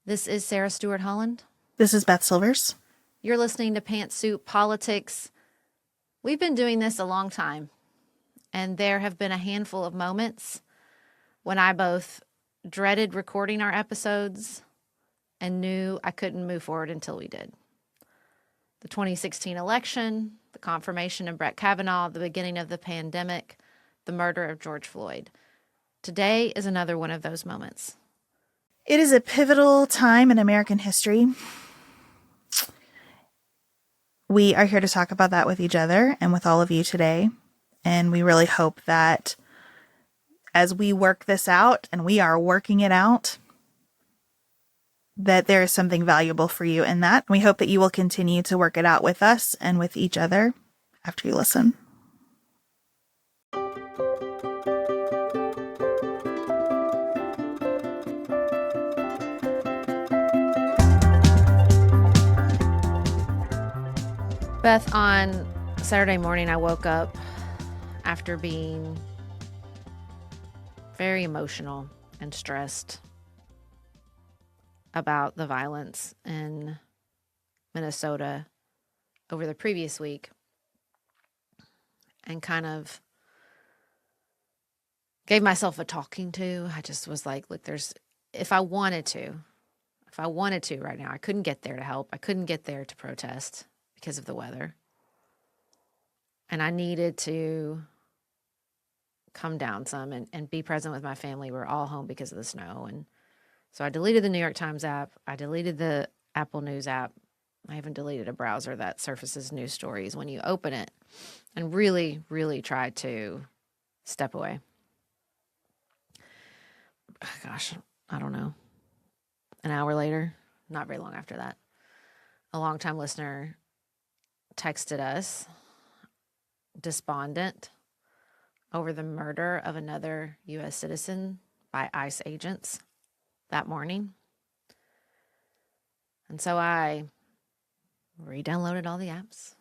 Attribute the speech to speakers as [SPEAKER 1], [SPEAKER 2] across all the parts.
[SPEAKER 1] This is Sarah Stewart Holland.
[SPEAKER 2] This is Beth Silvers.
[SPEAKER 1] You're listening to Pantsuit Politics. We've been doing this a long time, and there have been a handful of moments when I both dreaded recording our episodes and knew I couldn't move forward until we did. The 2016 election, the confirmation of Brett Kavanaugh, the beginning of the pandemic, the murder of George Floyd. Today is another one of those moments.
[SPEAKER 2] It is a pivotal time in American history. We are here to talk about that with each other and with all of you today. And we really hope that as we work this out, and we are working it out, that there is something valuable for you in that. We hope that you will continue to work it out with us and with each other after you listen.
[SPEAKER 1] Beth, on Saturday morning, I woke up after being very emotional and stressed about the violence in Minnesota over the previous week, and kind of gave myself a talking to. I just was like, look, if I wanted to right now, I couldn't get there to help. I couldn't get there to protest because of the weather. And I needed to come down some and be present with my family. We're all home because of the snow. And so I deleted the New York Times app. I deleted the Apple News app. I even deleted a browser that surfaces news stories when you open it, and really, really tried to step away. Gosh, I don't know. An hour later, not very long after that, a longtime listener texted us, despondent over the murder of another U.S. citizen by ICE agents that morning. And so I re-downloaded all the apps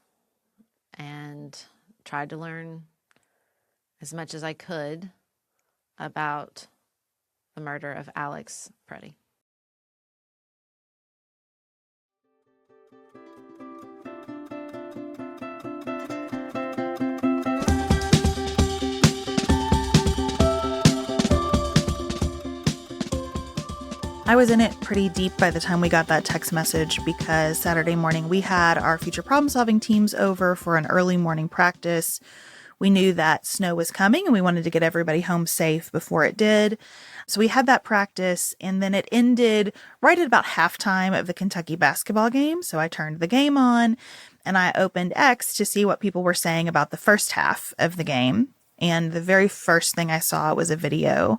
[SPEAKER 1] and tried to learn as much as I could about the murder of Alex Pretti.
[SPEAKER 2] I was in it pretty deep by the time we got that text message, because Saturday morning we had our future problem solving teams over for an early morning practice. We knew that snow was coming and we wanted to get everybody home safe before it did. So we had that practice, and then it ended right at about halftime of the Kentucky basketball game. So I turned the game on and I opened X to see what people were saying about the first half of the game. And the very first thing I saw was a video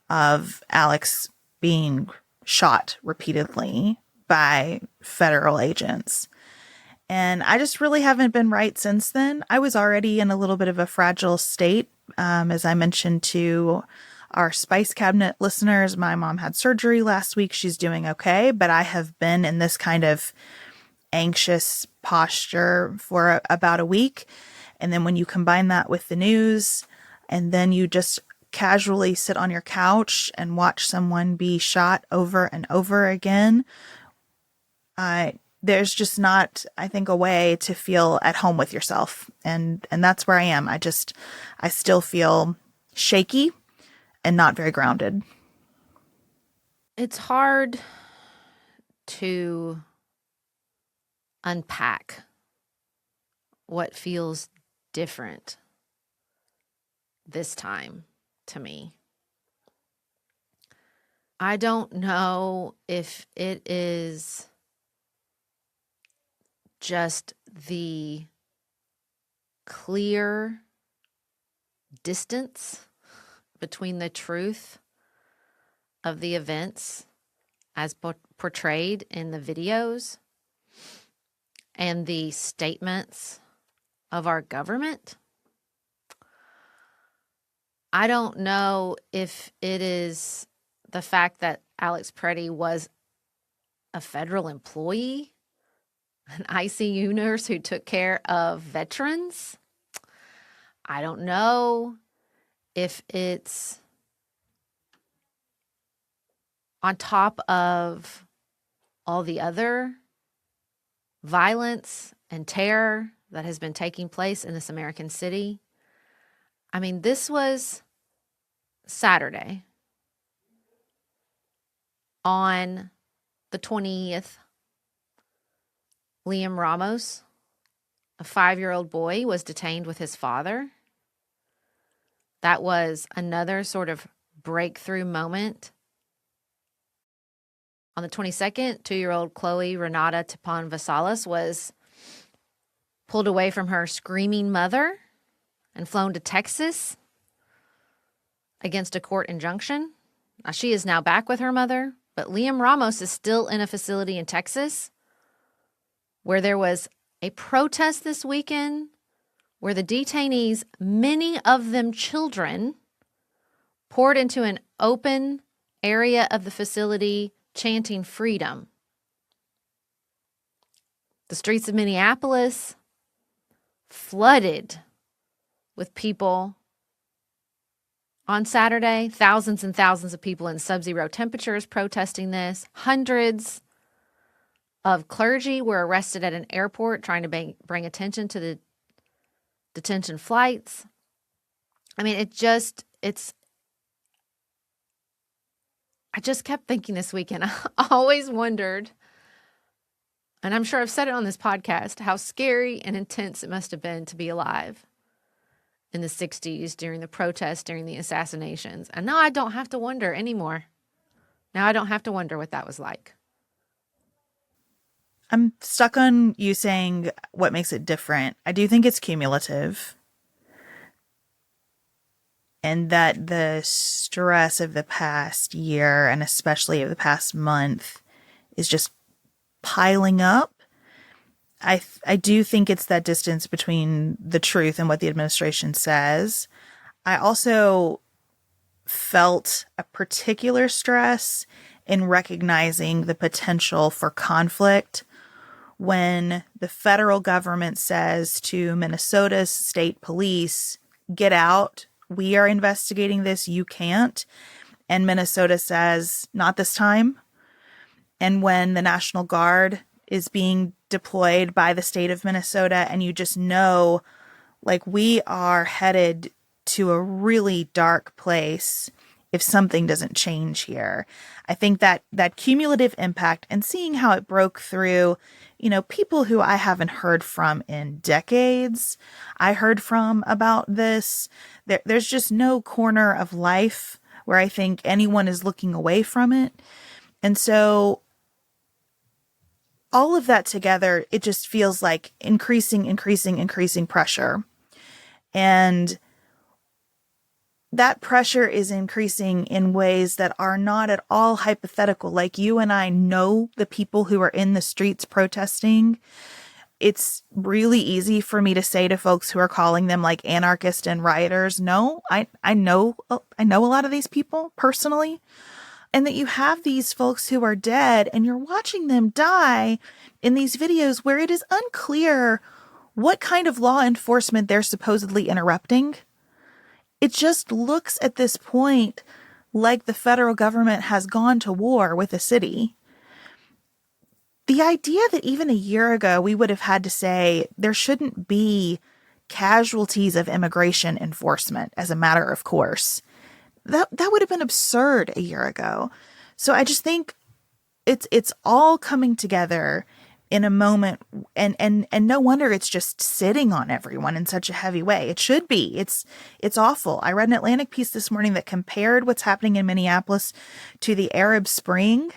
[SPEAKER 2] of Alex being shot repeatedly by federal agents. And I just really haven't been right since then. I was already in a little bit of a fragile state. As I mentioned to our Spice Cabinet listeners, my mom had surgery last week. She's doing okay, but I have been in this kind of anxious posture for about a week. And then when you combine that with the news, and then you just casually sit on your couch and watch someone be shot over and over again, there's just not, I think, a way to feel at home with yourself. And that's where I am. I still feel shaky and not very grounded.
[SPEAKER 1] It's hard to unpack what feels different this time to me. I don't know if it is just the clear distance between the truth of the events as portrayed in the videos and the statements of our government. I don't know if it is the fact that Alex Pretti was a federal employee, an ICU nurse who took care of veterans. I don't know if it's on top of all the other violence and terror that has been taking place in this American city. I mean, this was Saturday on the 20th. Liam Ramos, a 5-year-old boy, was detained with his father. That was another sort of breakthrough moment. On the 22nd, 2-year-old Chloe Renata Tapon Vasalis was pulled away from her screaming mother and flown to Texas against a court injunction. She is now back with her mother, but Liam Ramos is still in a facility in Texas where there was a protest this weekend where the detainees, many of them children, poured into an open area of the facility chanting freedom. The streets of Minneapolis flooded with people on Saturday. Thousands and thousands of people in sub-zero temperatures protesting this. Hundreds of clergy were arrested at an airport trying to bring attention to the detention flights. I mean, I just kept thinking this weekend, I always wondered, and I'm sure I've said it on this podcast, how scary and intense it must have been to be alive in the 60s during the protests, during the assassinations. And now I don't have to wonder anymore. Now I don't have to wonder what that was like.
[SPEAKER 2] I'm stuck on you saying what makes it different. I do think it's cumulative. And that the stress of the past year, and especially of the past month, is just piling up. I do think it's that distance between the truth and what the administration says. I also felt a particular stress in recognizing the potential for conflict when the federal government says to Minnesota's state police, get out, we are investigating this, you can't. And Minnesota says, not this time. And when the National Guard is being deployed by the state of Minnesota, and you just know, like, we are headed to a really dark place if something doesn't change here. I think that cumulative impact and seeing how it broke through, people who I haven't heard from in decades, I heard from about this. There's just no corner of life where I think anyone is looking away from it. And so all of that together, it just feels like increasing pressure. And that pressure is increasing in ways that are not at all hypothetical. Like, you and I know the people who are in the streets protesting. It's really easy for me to say to folks who are calling them like anarchists and rioters, no, I know a lot of these people personally. And that you have these folks who are dead and you're watching them die in these videos where it is unclear what kind of law enforcement they're supposedly interrupting. It just looks at this point like the federal government has gone to war with a city. The idea that even a year ago we would have had to say there shouldn't be casualties of immigration enforcement as a matter of course, that would have been absurd a year ago. So I just think it's all coming together in a moment, and no wonder it's just sitting on everyone in such a heavy way. It should be. It's awful. I read an Atlantic piece this morning that compared what's happening in Minneapolis to the Arab Spring,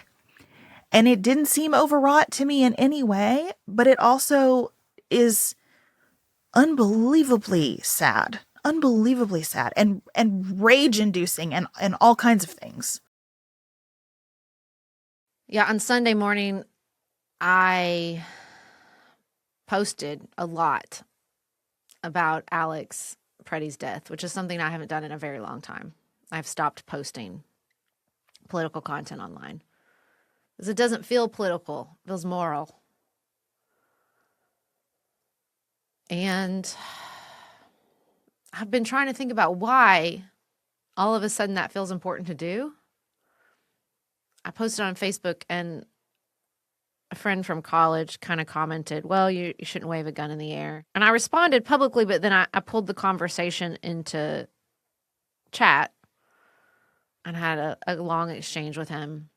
[SPEAKER 2] and it didn't seem overwrought to me in any way, but it also is unbelievably sad and rage inducing and all kinds of things.
[SPEAKER 1] Yeah, on Sunday morning, I posted a lot about Alex Pretti's death, which is something I haven't done in a very long time. I've stopped posting political content online because it doesn't feel political, it feels moral. And I've been trying to think about why all of a sudden that feels important to do. I posted on Facebook, and friend from college kind of commented, well, you shouldn't wave a gun in the air. And I responded publicly, but then I pulled the conversation into chat and had a long exchange with him.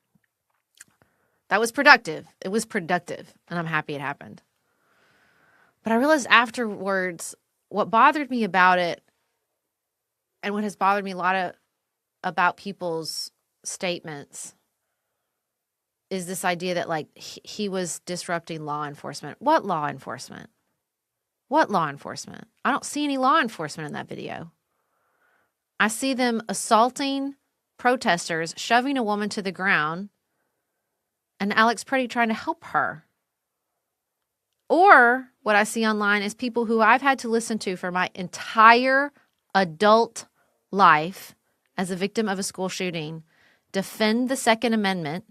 [SPEAKER 1] That was productive. It was productive, and I'm happy it happened. But I realized afterwards what bothered me about it, and what has bothered me a lot about people's statements, is this idea that, like, he was disrupting law enforcement. What law enforcement? What law enforcement? I don't see any law enforcement in that video. I see them assaulting protesters, shoving a woman to the ground, and Alex Pretti trying to help her. Or what I see online is people who I've had to listen to for my entire adult life as a victim of a school shooting defend the Second Amendment,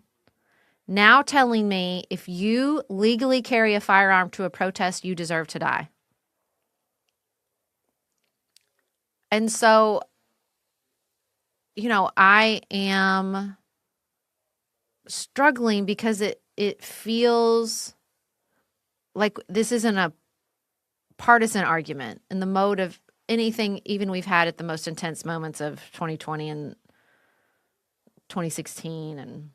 [SPEAKER 1] now telling me if you legally carry a firearm to a protest, you deserve to die. And so, I am struggling because it feels like this isn't a partisan argument in the mode of anything even we've had at the most intense moments of 2020 and 2016, and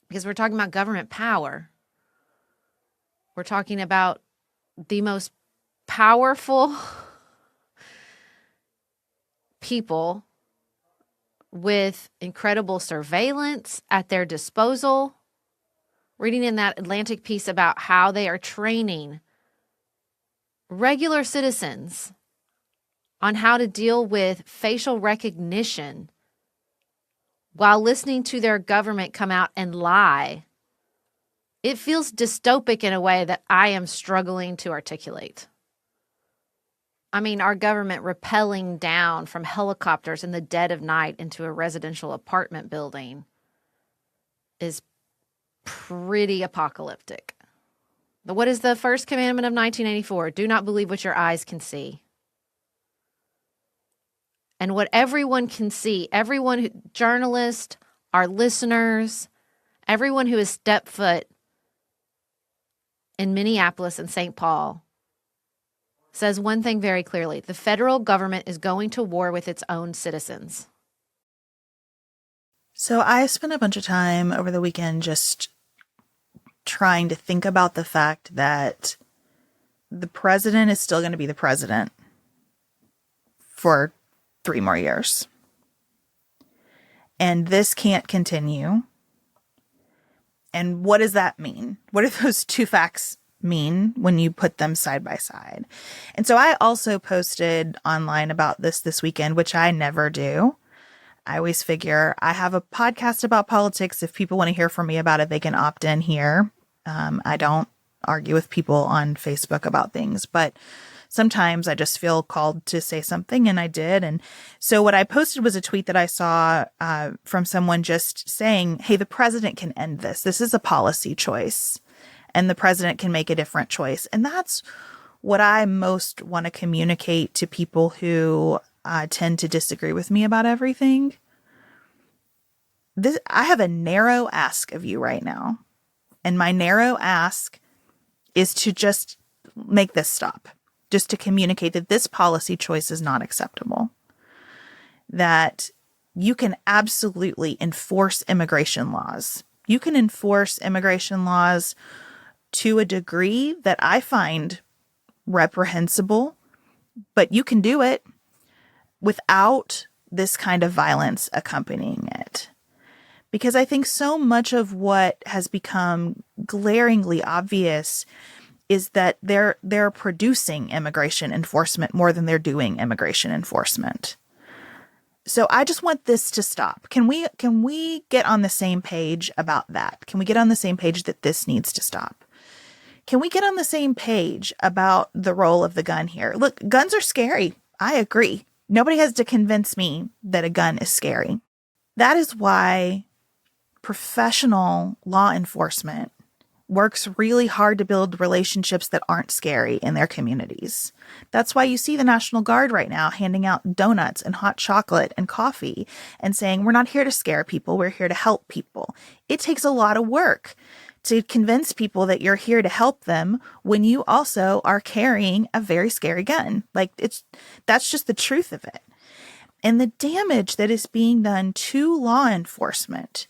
[SPEAKER 1] because we're talking about government power. We're talking about the most powerful people with incredible surveillance at their disposal. Reading in that Atlantic piece about how they are training regular citizens on how to deal with facial recognition while listening to their government come out and lie. It feels dystopic in a way that I am struggling to articulate. I mean, our government rappelling down from helicopters in the dead of night into a residential apartment building is pretty apocalyptic. But what is the first commandment of 1984? Do not believe what your eyes can see. And what everyone can see, journalists, our listeners, everyone who has stepped foot in Minneapolis and St. Paul says one thing very clearly: the federal government is going to war with its own citizens.
[SPEAKER 2] So I spent a bunch of time over the weekend just trying to think about the fact that the president is still going to be the president for 3 more years. And this can't continue. And what does that mean? What do those two facts mean when you put them side by side? And so I also posted online about this weekend, which I never do. I always figure I have a podcast about politics. If people want to hear from me about it, they can opt in here. I don't argue with people on Facebook about things, but sometimes I just feel called to say something, and I did. And so what I posted was a tweet that I saw from someone just saying, hey, the president can end this. This is a policy choice, and the president can make a different choice. And that's what I most want to communicate to people who tend to disagree with me about everything. I have a narrow ask of you right now. And my narrow ask is to just make this stop. Just to communicate that this policy choice is not acceptable. That you can absolutely enforce immigration laws. You can enforce immigration laws to a degree that I find reprehensible, but you can do it without this kind of violence accompanying it. Because I think so much of what has become glaringly obvious is that they're producing immigration enforcement more than they're doing immigration enforcement. So I just want this to stop. Can we get on the same page about that? Can we get on the same page that this needs to stop? Can we get on the same page about the role of the gun here? Look, guns are scary. I agree. Nobody has to convince me that a gun is scary. That is why professional law enforcement works really hard to build relationships that aren't scary in their communities. That's why you see the National Guard right now handing out donuts and hot chocolate and coffee and saying, we're not here to scare people, we're here to help people. It takes a lot of work to convince people that you're here to help them when you also are carrying a very scary gun. Like, that's just the truth of it. And the damage that is being done to law enforcement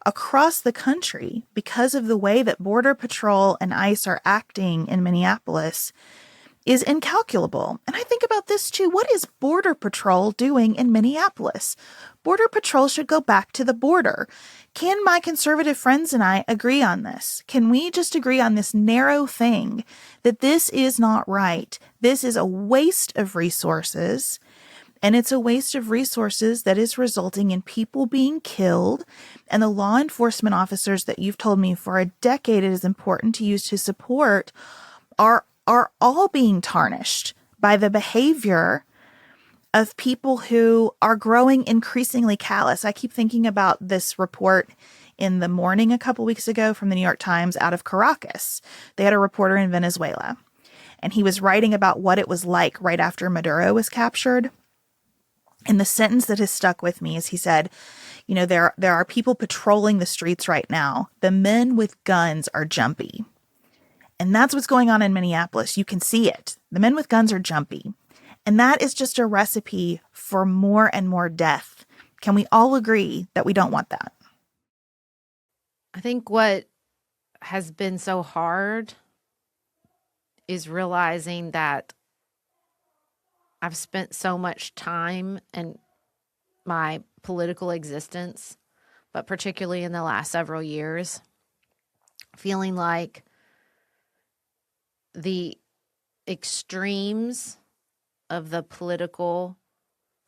[SPEAKER 2] across the country because of the way that Border Patrol and ICE are acting in Minneapolis is incalculable. And I think about this too. What is Border Patrol doing in Minneapolis? Border Patrol should go back to the border. Can my conservative friends and I agree on this? Can we just agree on this narrow thing that this is not right? This is a waste of resources. And it's a waste of resources that is resulting in people being killed. And the law enforcement officers that you've told me for a decade it is important to use to support are all being tarnished by the behavior of people who are growing increasingly callous. I keep thinking about this report in the morning a couple weeks ago from the New York Times out of Caracas. They had a reporter in Venezuela, and he was writing about what it was like right after Maduro was captured. And the sentence that has stuck with me is he said, you know, there are people patrolling the streets right now. The men with guns are jumpy. And that's what's going on in Minneapolis. You can see it. The men with guns are jumpy. And that is just a recipe for more and more death. Can we all agree that we don't want that?
[SPEAKER 1] I think what has been so hard is realizing that I've spent so much time in my political existence, but particularly in the last several years, feeling like the extremes of the political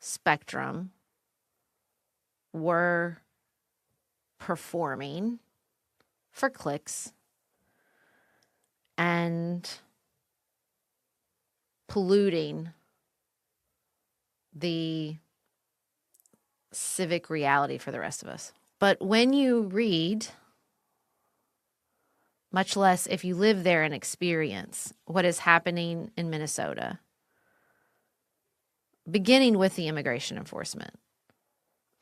[SPEAKER 1] spectrum were performing for clicks and polluting the civic reality for the rest of us. But when you read, much less if you live there and experience what is happening in Minnesota, beginning with the immigration enforcement,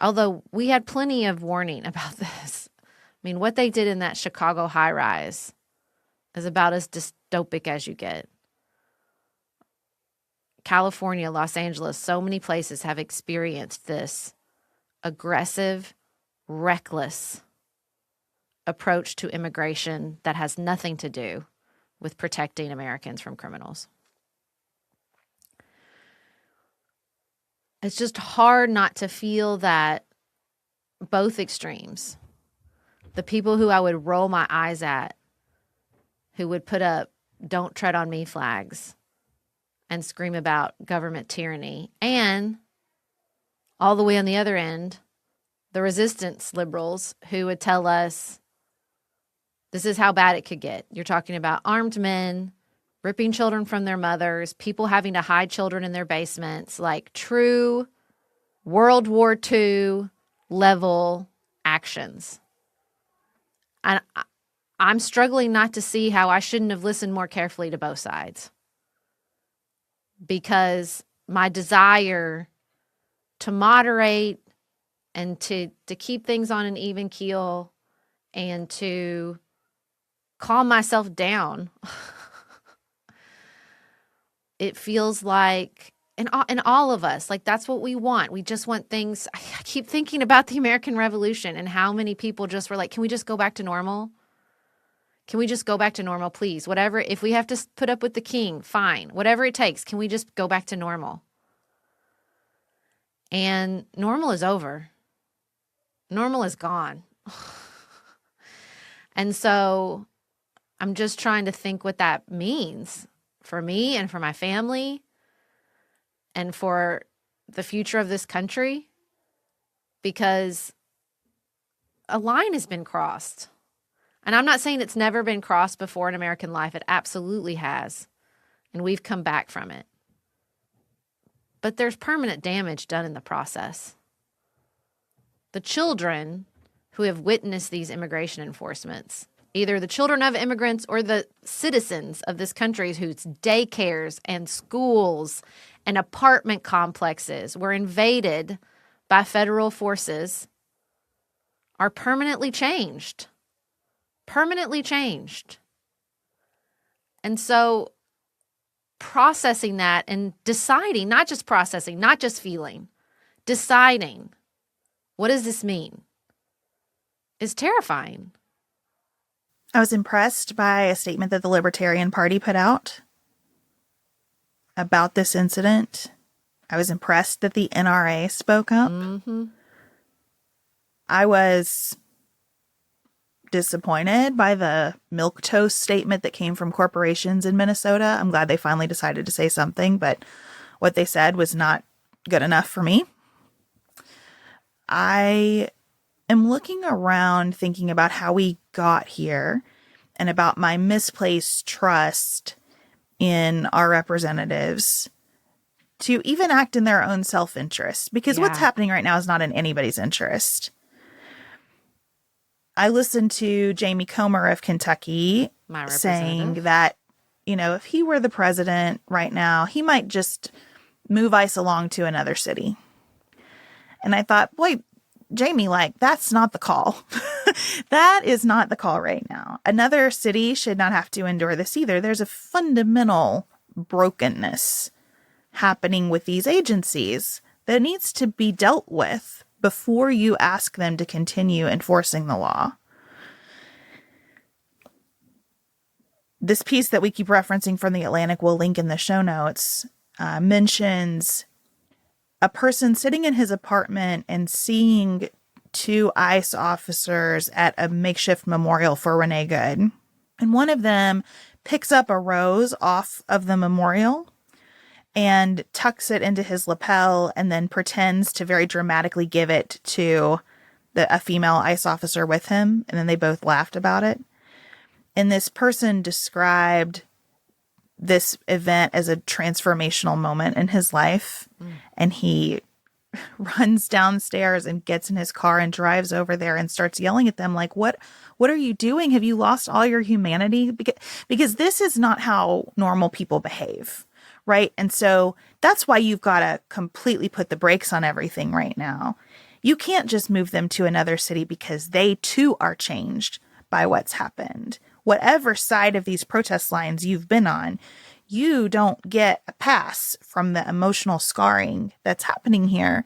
[SPEAKER 1] although we had plenty of warning about this. I mean, what they did in that Chicago high-rise is about as dystopic as you get. California, Los Angeles, so many places have experienced this aggressive, reckless approach to immigration that has nothing to do with protecting Americans from criminals. It's just hard not to feel that both extremes, the people who I would roll my eyes at, who would put up "Don't tread on me" flags and scream about government tyranny, and all the way on the other end, the resistance liberals who would tell us this is how bad it could get. You're talking about armed men ripping children from their mothers, people having to hide children in their basements, like true World War II level actions. And I'm struggling not to see how I shouldn't have listened more carefully to both sides, because my desire to moderate and to keep things on an even keel and to calm myself down, it feels like, and all of us, like that's what we want. We just want things. I keep thinking about the American Revolution and how many people just were like, can we just go back to normal? Can we just go back to normal, please? Whatever, if we have to put up with the king, fine. Whatever it takes, can we just go back to normal? And normal is over. Normal is gone. And so I'm just trying to think what that means for me and for my family and for the future of this country, because a line has been crossed. And I'm not saying it's never been crossed before in American life. It absolutely has. And we've come back from it. But there's permanent damage done in the process. The children who have witnessed these immigration enforcements, either the children of immigrants or the citizens of this country whose daycares and schools and apartment complexes were invaded by federal forces, are permanently changed. permanently changed. And so processing that and deciding, not just processing, not just feeling, deciding, what does this mean, is terrifying.
[SPEAKER 2] I was impressed by a statement that the Libertarian Party put out about this incident. I was impressed that the NRA spoke up.
[SPEAKER 1] Mm-hmm.
[SPEAKER 2] I was disappointed by the milquetoast statement that came from corporations in Minnesota. I'm glad they finally decided to say something, but what they said was not good enough for me. I am looking around thinking about how we got here and about my misplaced trust in our representatives to even act in their own self-interest, because what's happening right now is not in anybody's interest. I listened to Jamie Comer of Kentucky saying that, if he were the president right now, he might just move ICE along to another city. And I thought, boy, Jamie, that's not the call. That is not the call right now. Another city should not have to endure this either. There's a fundamental brokenness happening with these agencies that needs to be dealt with before you ask them to continue enforcing the law. This piece that we keep referencing from The Atlantic, we'll link in the show notes, mentions a person sitting in his apartment and seeing two ICE officers at a makeshift memorial for Renee Good. And one of them picks up a rose off of the memorial and tucks it into his lapel and then pretends to very dramatically give it to a female ICE officer with him. And then they both laughed about it. And this person described this event as a transformational moment in his life. And he runs downstairs and gets in his car and drives over there and starts yelling at them like, what are you doing? Have you lost all your humanity? Because this is not how normal people behave. Right. And so that's why you've got to completely put the brakes on everything right now. You can't just move them to another city because they too are changed by what's happened. Whatever side of these protest lines you've been on, you don't get a pass from the emotional scarring that's happening here.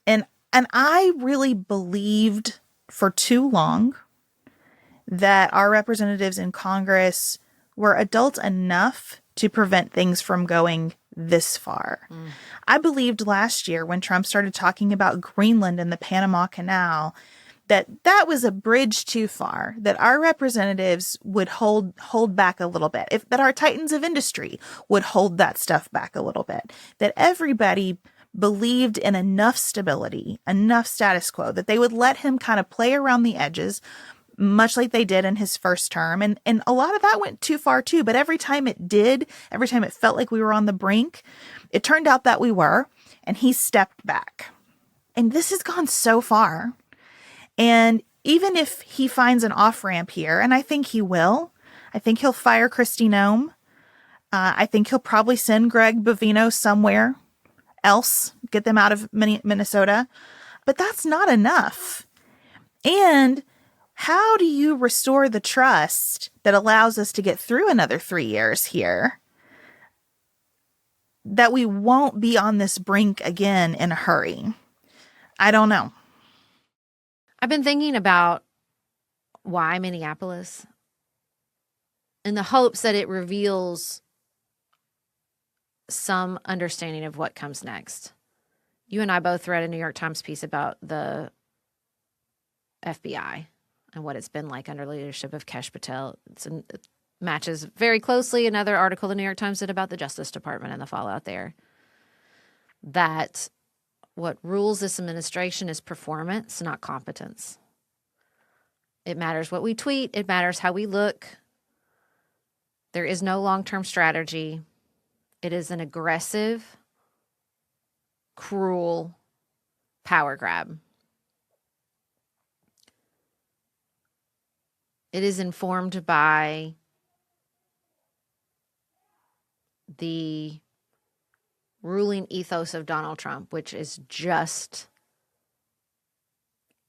[SPEAKER 2] And I really believed for too long that our representatives in Congress were adult enough to prevent things from going this far. I believed last year when Trump started talking about Greenland and the Panama Canal that was a bridge too far, that our representatives would hold back a little bit, that our titans of industry would hold that stuff back a little bit, that everybody believed in enough stability, enough status quo, that they would let him kind of play around the edges, much like they did in his first term. And a lot of that went too far too. But every time it did, every time it felt like we were on the brink, it turned out that we were, and he stepped back. And this has gone so far. And even if he finds an off-ramp here, and I think he will, I think he'll fire Kristi Noem. I think he'll probably send Greg Bovino somewhere else, get them out of Minnesota. But that's not enough. And how do you restore the trust that allows us to get through another 3 years here? That we won't be on this brink again in a hurry. I don't know.
[SPEAKER 1] I've been thinking about why Minneapolis, in the hopes that it reveals some understanding of what comes next. You and I both read a New York Times piece about the FBI and what it's been like under leadership of Kesh Patel. It matches very closely another article the New York Times did about the Justice Department and the fallout there. That what rules this administration is performance, not competence. It matters what we tweet. It matters how we look. There is no long-term strategy. It is an aggressive, cruel power grab. It is informed by the ruling ethos of Donald Trump, which is just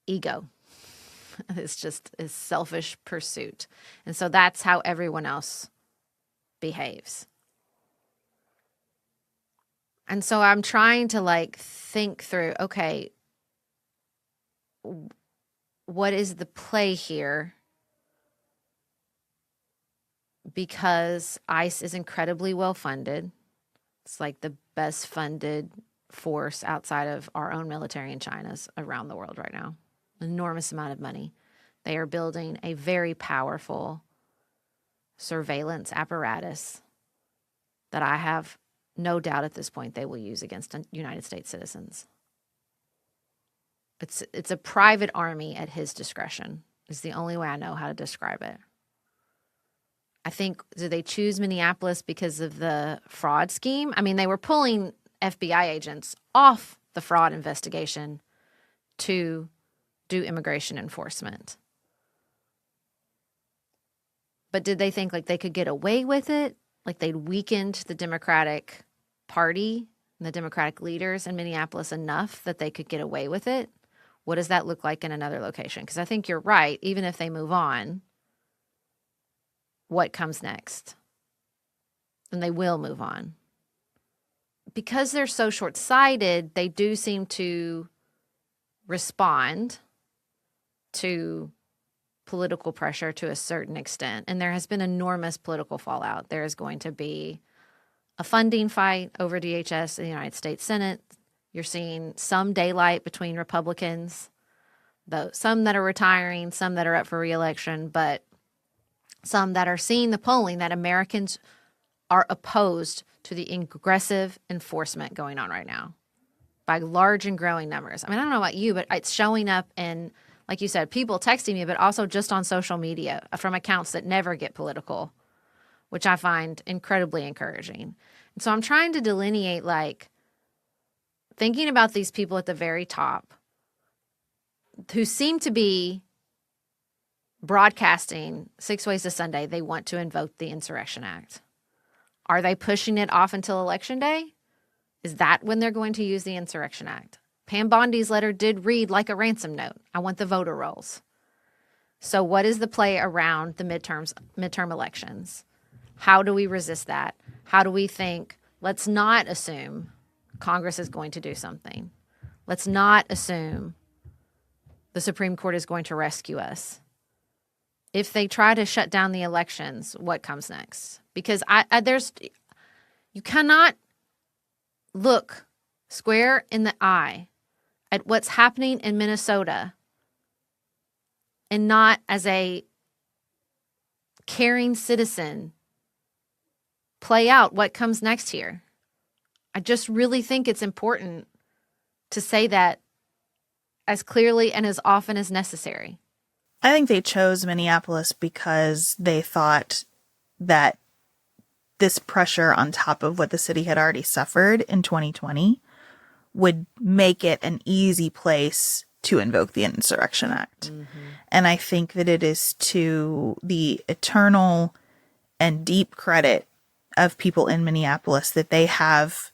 [SPEAKER 1] ego. It's just a selfish pursuit. And so that's how everyone else behaves. And so I'm trying to like think through, okay, what is the play here? Because ICE is incredibly well funded. It's like the best funded force outside of our own military in China's around the world right now. Enormous amount of money. They are building a very powerful surveillance apparatus that I have no doubt at this point they will use against United States citizens. It's a private army at his discretion is the only way I know how to describe it. I think, do they choose Minneapolis because of the fraud scheme? I mean, they were pulling FBI agents off the fraud investigation to do immigration enforcement. But did they think like they could get away with it? Like they'd weakened the Democratic Party and the Democratic leaders in Minneapolis enough that they could get away with it? What does that look like in another location? Because I think you're right. Even if they move on, what comes next? And they will move on. Because they're so short-sighted, they do seem to respond to political pressure to a certain extent. And there has been enormous political fallout. There is going to be a funding fight over DHS in the United States Senate. You're seeing some daylight between Republicans, though some that are retiring, some that are up for re-election, but some that are seeing the polling that Americans are opposed to the aggressive enforcement going on right now by large and growing numbers. I mean, I don't know about you, but it's showing up in, like you said, people texting me, but also just on social media from accounts that never get political, which I find incredibly encouraging. And so I'm trying to delineate, like, thinking about these people at the very top who seem to be broadcasting 6 ways to Sunday they want to invoke the Insurrection Act. Are they pushing it off until Election Day? Is that when they're going to use the Insurrection Act? Pam Bondi's letter did read like a ransom note. I want the voter rolls. So what is the play around the midterm elections? How do we resist that? How do we think, let's not assume Congress is going to do something. Let's not assume the Supreme Court is going to rescue us. If they try to shut down the elections, what comes next? Because you cannot look square in the eye at what's happening in Minnesota and not, as a caring citizen, play out what comes next here. I just really think it's important to say that as clearly and as often as necessary.
[SPEAKER 2] I think they chose Minneapolis because they thought that this pressure on top of what the city had already suffered in 2020 would make it an easy place to invoke the Insurrection Act. Mm-hmm. And I think that it is to the eternal and deep credit of people in Minneapolis that they have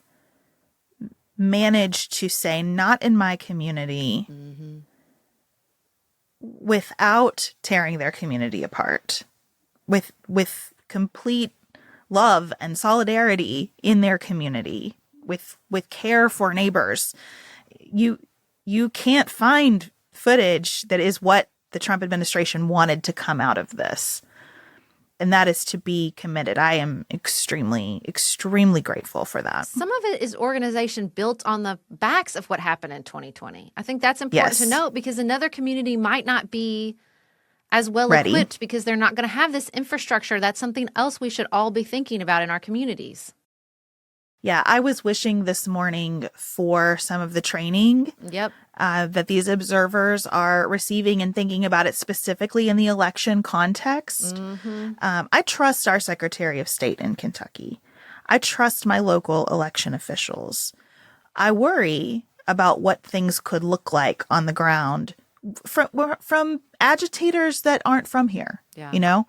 [SPEAKER 2] managed to say, not in my community, mm-hmm. without tearing their community apart, with complete love and solidarity in their community, with care for neighbors. You can't find footage that is what the Trump administration wanted to come out of this. And that is to be commended. I am extremely, extremely grateful for that.
[SPEAKER 1] Some of it is organization built on the backs of what happened in 2020. I think that's important to note, because another community might not be as well equipped because they're not going to have this infrastructure. That's something else we should all be thinking about in our communities.
[SPEAKER 2] Yeah, I was wishing this morning for some of the training that these observers are receiving and thinking about it specifically in the election context. Mm-hmm. I trust our Secretary of State in Kentucky. I trust my local election officials. I worry about what things could look like on the ground from agitators that aren't from here. Yeah. You know,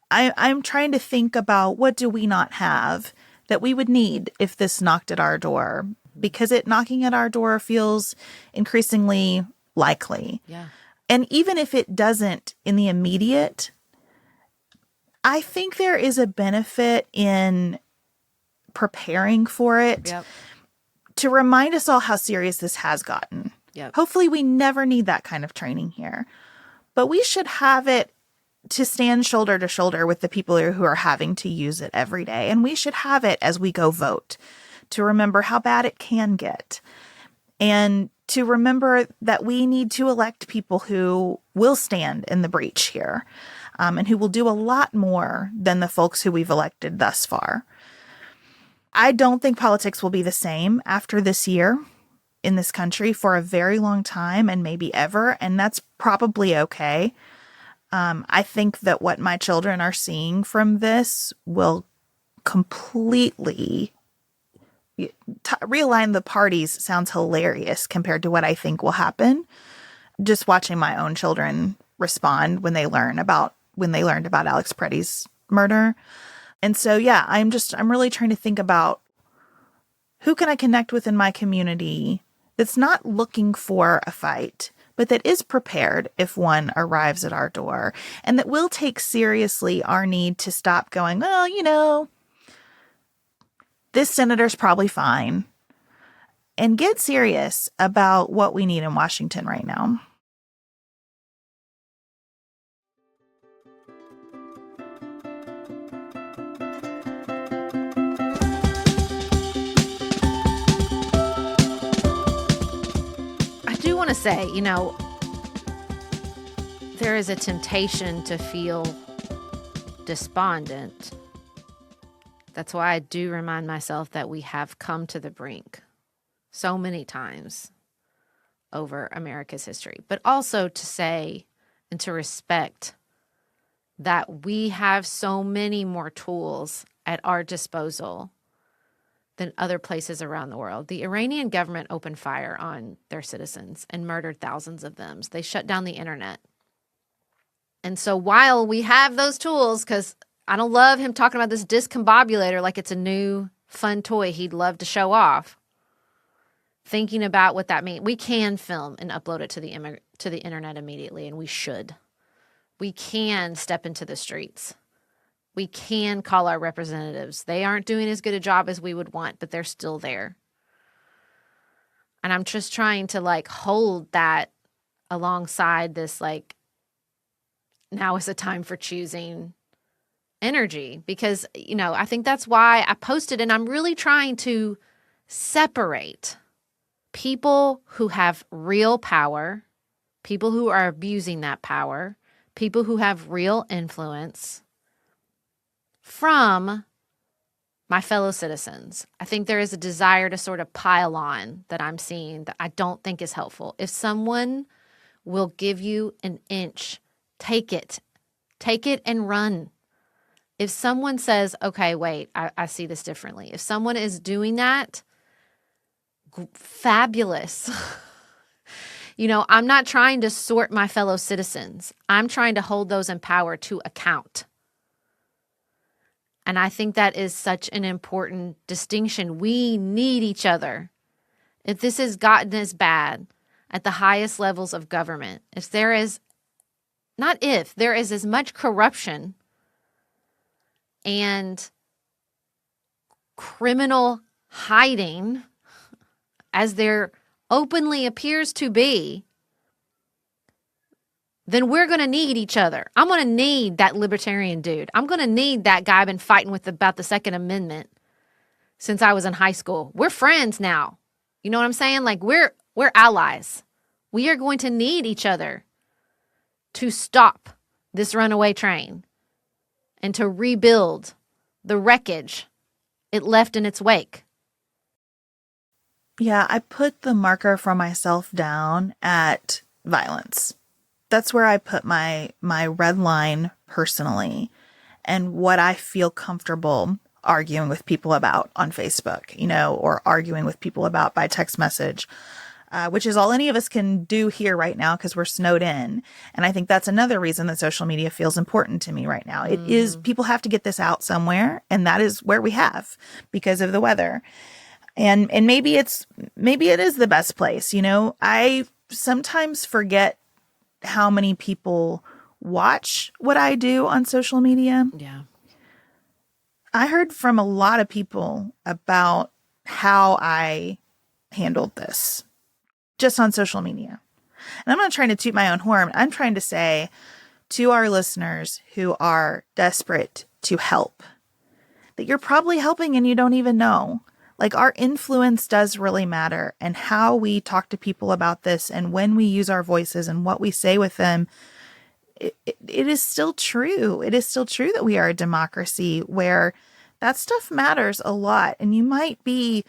[SPEAKER 2] I'm trying to think about, what do we not have that we would need if this knocked at our door, because it knocking at our door feels increasingly likely.
[SPEAKER 1] Yeah.
[SPEAKER 2] And even if it doesn't in the immediate, I think there is a benefit in preparing for it.
[SPEAKER 1] Yep.
[SPEAKER 2] To remind us all how serious this has gotten.
[SPEAKER 1] Yep.
[SPEAKER 2] Hopefully we never need that kind of training here. But we should have it to stand shoulder to shoulder with the people who are having to use it every day. And we should have it as we go vote to remember how bad it can get. And to remember that we need to elect people who will stand in the breach here, and who will do a lot more than the folks who we've elected thus far. I don't think politics will be the same after this year in this country for a very long time and maybe ever, and that's probably okay. I think that what my children are seeing from this will completely realign the parties. Sounds hilarious compared to what I think will happen. Just watching my own children respond when they learned about Alex Pretti's murder. And so, yeah, I'm really trying to think about who can I connect with in my community that's not looking for a fight, but that is prepared if one arrives at our door, and that will take seriously our need to stop going, well, this senator's probably fine, and get serious about what we need in Washington right now.
[SPEAKER 1] To say, there is a temptation to feel despondent. That's why I do remind myself that we have come to the brink so many times over America's history, but also to say and to respect that we have so many more tools at our disposal than other places around the world. The Iranian government opened fire on their citizens and murdered thousands of them. They shut down the internet. And so while we have those tools, because I don't love him talking about this discombobulator like it's a new fun toy he'd love to show off, thinking about what that means. We can film and upload it to the internet immediately, and we should. We can step into the streets. We can call our representatives. They aren't doing as good a job as we would want, but they're still there. And I'm just trying to hold that alongside this, now is the time for choosing energy, because, I think that's why I posted, and I'm really trying to separate people who have real power, people who are abusing that power, people who have real influence, from my fellow citizens. I think there is a desire to sort of pile on that I'm seeing that I don't think is helpful. If someone will give you an inch, take it and run. If someone says, okay, wait, I see this differently. If someone is doing that, fabulous. I'm not trying to sort my fellow citizens. I'm trying to hold those in power to account. And I think that is such an important distinction. We need each other. If this has gotten as bad at the highest levels of government, there is as much corruption and criminal hiding as there openly appears to be, then we're going to need each other. I'm going to need that libertarian dude. I'm going to need that guy I've been fighting with about the Second Amendment since I was in high school. We're friends now. You know what I'm saying? We're allies. We are going to need each other to stop this runaway train and to rebuild the wreckage it left in its wake.
[SPEAKER 2] Yeah, I put the marker for myself down at violence. That's where I put my red line personally, and what I feel comfortable arguing with people about on Facebook, or arguing with people about by text message, which is all any of us can do here right now because we're snowed in. And I think that's another reason that social media feels important to me right now. It is, people have to get this out somewhere, and that is where we have because of the weather. And maybe it is the best place. I sometimes forget how many people watch what I do on social media.
[SPEAKER 1] Yeah.
[SPEAKER 2] I heard from a lot of people about how I handled this just on social media. And I'm not trying to toot my own horn. I'm trying to say to our listeners who are desperate to help that you're probably helping and you don't even know. Like, our influence does really matter, and how we talk to people about this and when we use our voices and what we say with them. It is still true. It is still true that we are a democracy where that stuff matters a lot. And you might be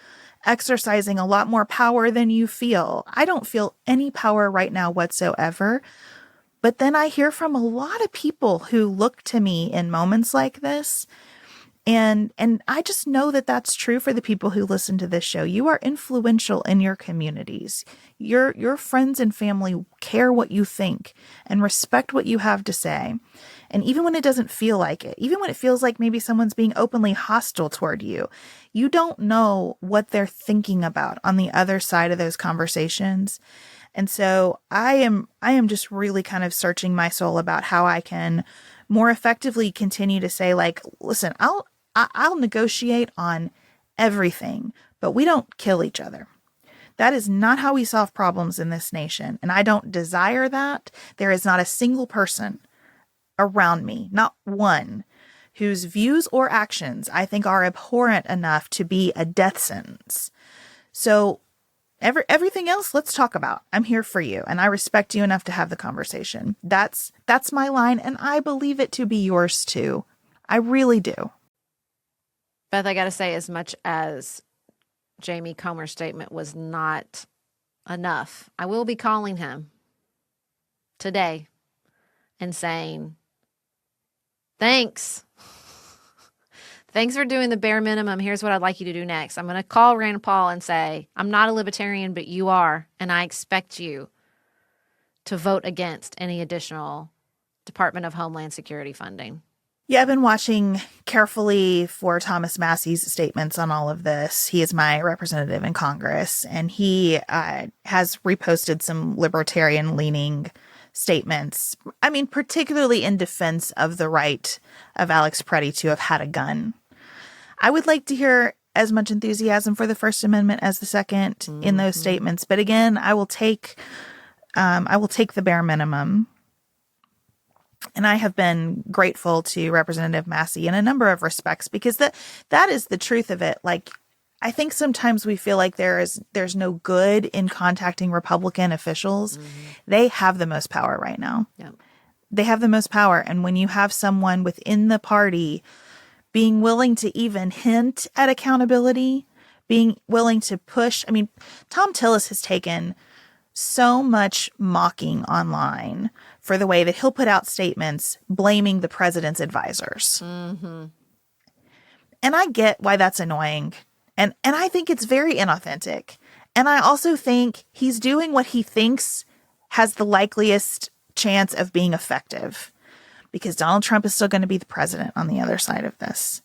[SPEAKER 2] exercising a lot more power than you feel. I don't feel any power right now whatsoever. But then I hear from a lot of people who look to me in moments like this. And I just know that that's true for the people who listen to this show. You are influential in your communities. Your friends and family care what you think and respect what you have to say. And even when it doesn't feel like it, even when it feels like maybe someone's being openly hostile toward you, you don't know what they're thinking about on the other side of those conversations. And so I am just really kind of searching my soul about how I can more effectively continue to say, like, listen, I'll negotiate on everything, but we don't kill each other. That is not how we solve problems in this nation. And I don't desire that. There is not a single person around me, not one, whose views or actions I think are abhorrent enough to be a death sentence. So everything else, let's talk about. I'm here for you, and I respect you enough to have the conversation. That's my line, and I believe it to be yours too. I really do.
[SPEAKER 1] Beth, I got to say, as much as Jamie Comer's statement was not enough, I will be calling him today and saying, thanks. Thanks for doing the bare minimum. Here's what I'd like you to do next. I'm going to call Rand Paul and say, I'm not a libertarian, but you are, and I expect you to vote against any additional Department of Homeland Security funding.
[SPEAKER 2] Yeah, I've been watching carefully for Thomas Massey's statements on all of this. He is my representative in Congress, and he has reposted some libertarian-leaning statements. I mean, particularly in defense of the right of Alex Pretti to have had a gun. I would like to hear as much enthusiasm for the First Amendment as the Second in those statements. But again, I will take the bare minimum. And I have been grateful to Representative Massey in a number of respects, because that is the truth of it. Like, I think sometimes we feel like there's no good in contacting Republican officials. Mm-hmm. They have the most power right now. Yep. They have the most power. And when you have someone within the party being willing to even hint at accountability, being willing to push. I mean, Tom Tillis has taken so much mocking online for the way that he'll put out statements blaming the president's advisors. Mm-hmm. And I get why that's annoying. And I think it's very inauthentic. And I also think he's doing what he thinks has the likeliest chance of being effective, because Donald Trump is still going to be the president on the other side of this.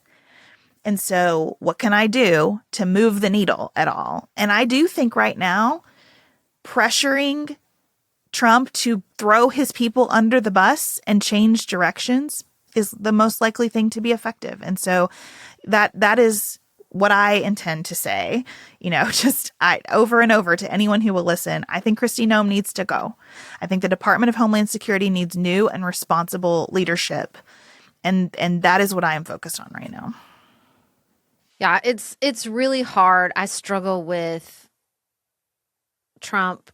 [SPEAKER 2] And so what can I do to move the needle at all? And I do think right now, pressuring Trump to throw his people under the bus and change directions is the most likely thing to be effective. And so that is what I intend to say, just over and over to anyone who will listen. I think Kristi Noem needs to go. I think the Department of Homeland Security needs new and responsible leadership. And that is what I am focused on right now.
[SPEAKER 1] Yeah, it's really hard. I struggle with Trump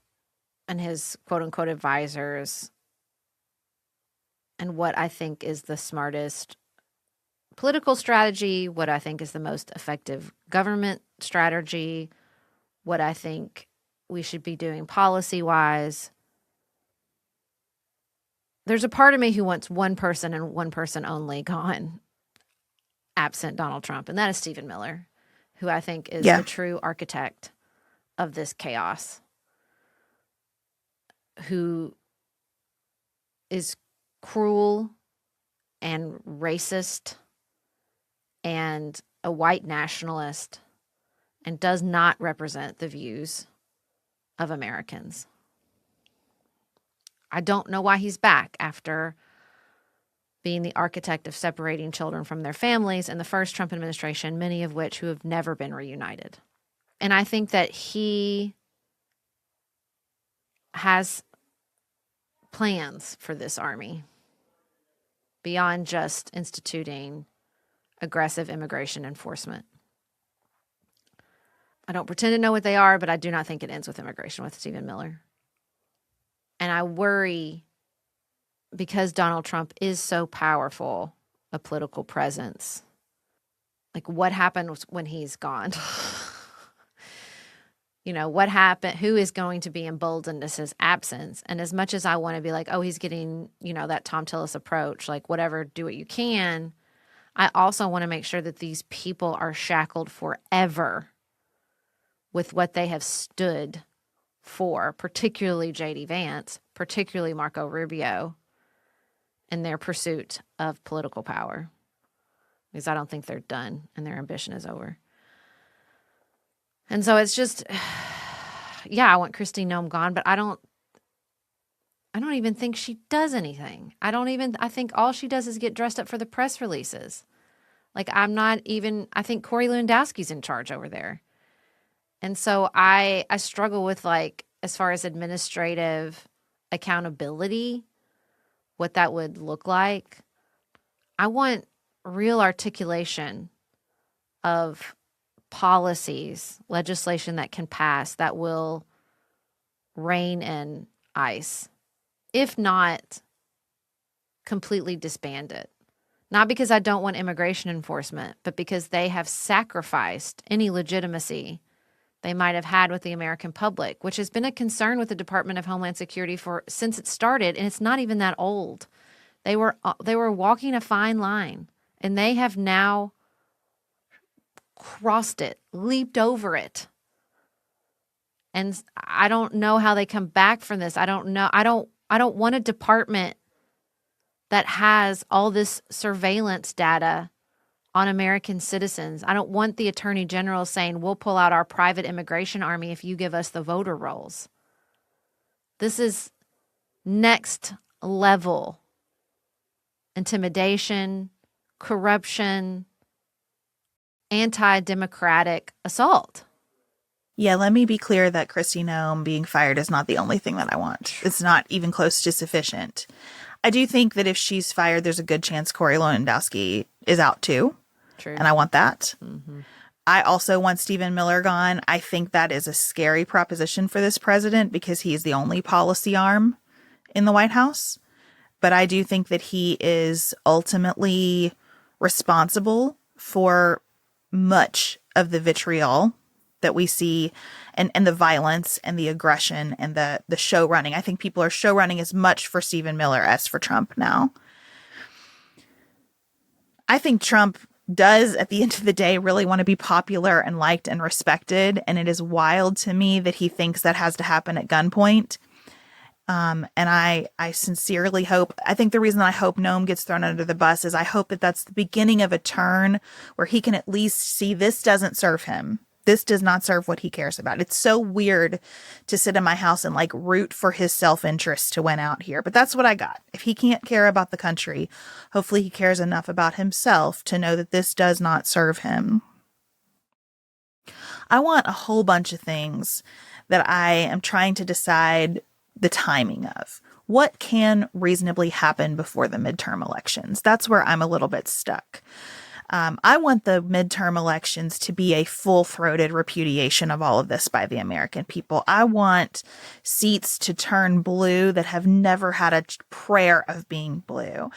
[SPEAKER 1] and his quote unquote advisors and what I think is the smartest political strategy, what I think is the most effective government strategy, what I think we should be doing policy-wise. There's a part of me who wants one person and one person only gone, absent Donald Trump, and that is Stephen Miller, who I think is the true architect of this chaos, who is cruel and racist and a white nationalist and does not represent the views of Americans. I don't know why he's back after being the architect of separating children from their families in the first Trump administration, many of which who have never been reunited. And I think that he has plans for this army beyond just instituting aggressive immigration enforcement. I don't pretend to know what they are, but I do not think it ends with immigration with Stephen Miller. And I worry, because Donald Trump is so powerful a political presence, like what happens when he's gone? What happened? Who is going to be emboldened as his absence? And as much as I want to be like, oh, he's getting, that Tom Tillis approach, like whatever, do what you can. I also want to make sure that these people are shackled forever with what they have stood for, particularly J.D. Vance, particularly Marco Rubio, in their pursuit of political power. Because I don't think they're done and their ambition is over. And so it's just, I want Kristi Noem gone, but I don't even think she does anything. I think all she does is get dressed up for the press releases. Like I think Corey Lewandowski's in charge over there. And so I struggle with, like, as far as administrative accountability, what that would look like. I want real articulation of policies, legislation that can pass that will rein in ICE, if not completely disband it. Not because I don't want immigration enforcement, but because they have sacrificed any legitimacy they might have had with the American public, which has been a concern with the Department of Homeland Security since it started, and it's not even that old. They were walking a fine line, and they have now crossed it, leaped over it. And I don't know how they come back from this. I don't know. I don't want a department that has all this surveillance data on American citizens. I don't want the Attorney General saying, we'll pull out our private immigration army if you give us the voter rolls. This is next level intimidation, corruption, anti-democratic assault.
[SPEAKER 2] Yeah, let me be clear that Kristi Noem being fired is not the only thing that I want. It's not even close to sufficient. I do think that if she's fired, there's a good chance Corey Lewandowski is out too.
[SPEAKER 1] True.
[SPEAKER 2] And I want that.
[SPEAKER 1] Mm-hmm.
[SPEAKER 2] I also want Stephen Miller gone. I think that is a scary proposition for this president because he's the only policy arm in the White House. But I do think that he is ultimately responsible for much of the vitriol that we see and the violence and the aggression and the show running. I think people are show running as much for Stephen Miller as for Trump now. I think Trump does, at the end of the day, really want to be popular and liked and respected. And it is wild to me that he thinks that has to happen at gunpoint. And I sincerely hope, I think the reason I hope Noem gets thrown under the bus is I hope that that's the beginning of a turn where he can at least see this doesn't serve him. This does not serve what he cares about. It's so weird to sit in my house and like root for his self-interest to win out here. But that's what I got. If he can't care about the country, hopefully he cares enough about himself to know that this does not serve him. I want a whole bunch of things that I am trying to decide the timing of. What can reasonably happen before the midterm elections? That's where I'm a little bit stuck. I want the midterm elections to be a full-throated repudiation of all of this by the American people. I want seats to turn blue that have never had a prayer of being blue.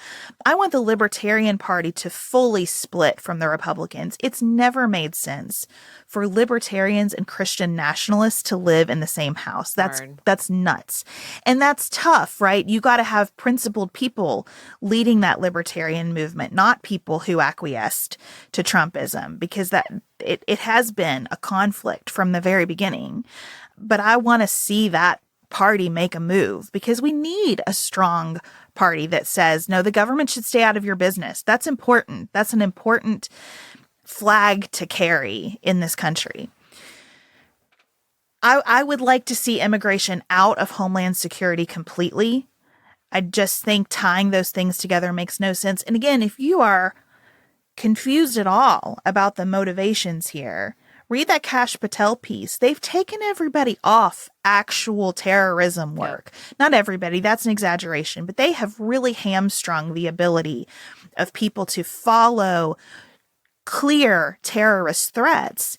[SPEAKER 2] I want the Libertarian Party to fully split from the Republicans. It's never made sense for libertarians and Christian nationalists to live in the same house. That's nuts. And that's tough, right? You got to have principled people leading that libertarian movement, not people who acquiesced to Trumpism, because it has been a conflict from the very beginning. But I want to see that party make a move because we need a strong party that says, no, the government should stay out of your business. That's important. That's an important flag to carry in this country. I would like to see immigration out of Homeland Security completely. I just think tying those things together makes no sense. And again, if you are confused at all about the motivations here, read that Kash Patel piece. They've taken everybody off actual terrorism work. Yep. Not everybody, that's an exaggeration, but they have really hamstrung the ability of people to follow clear terrorist threats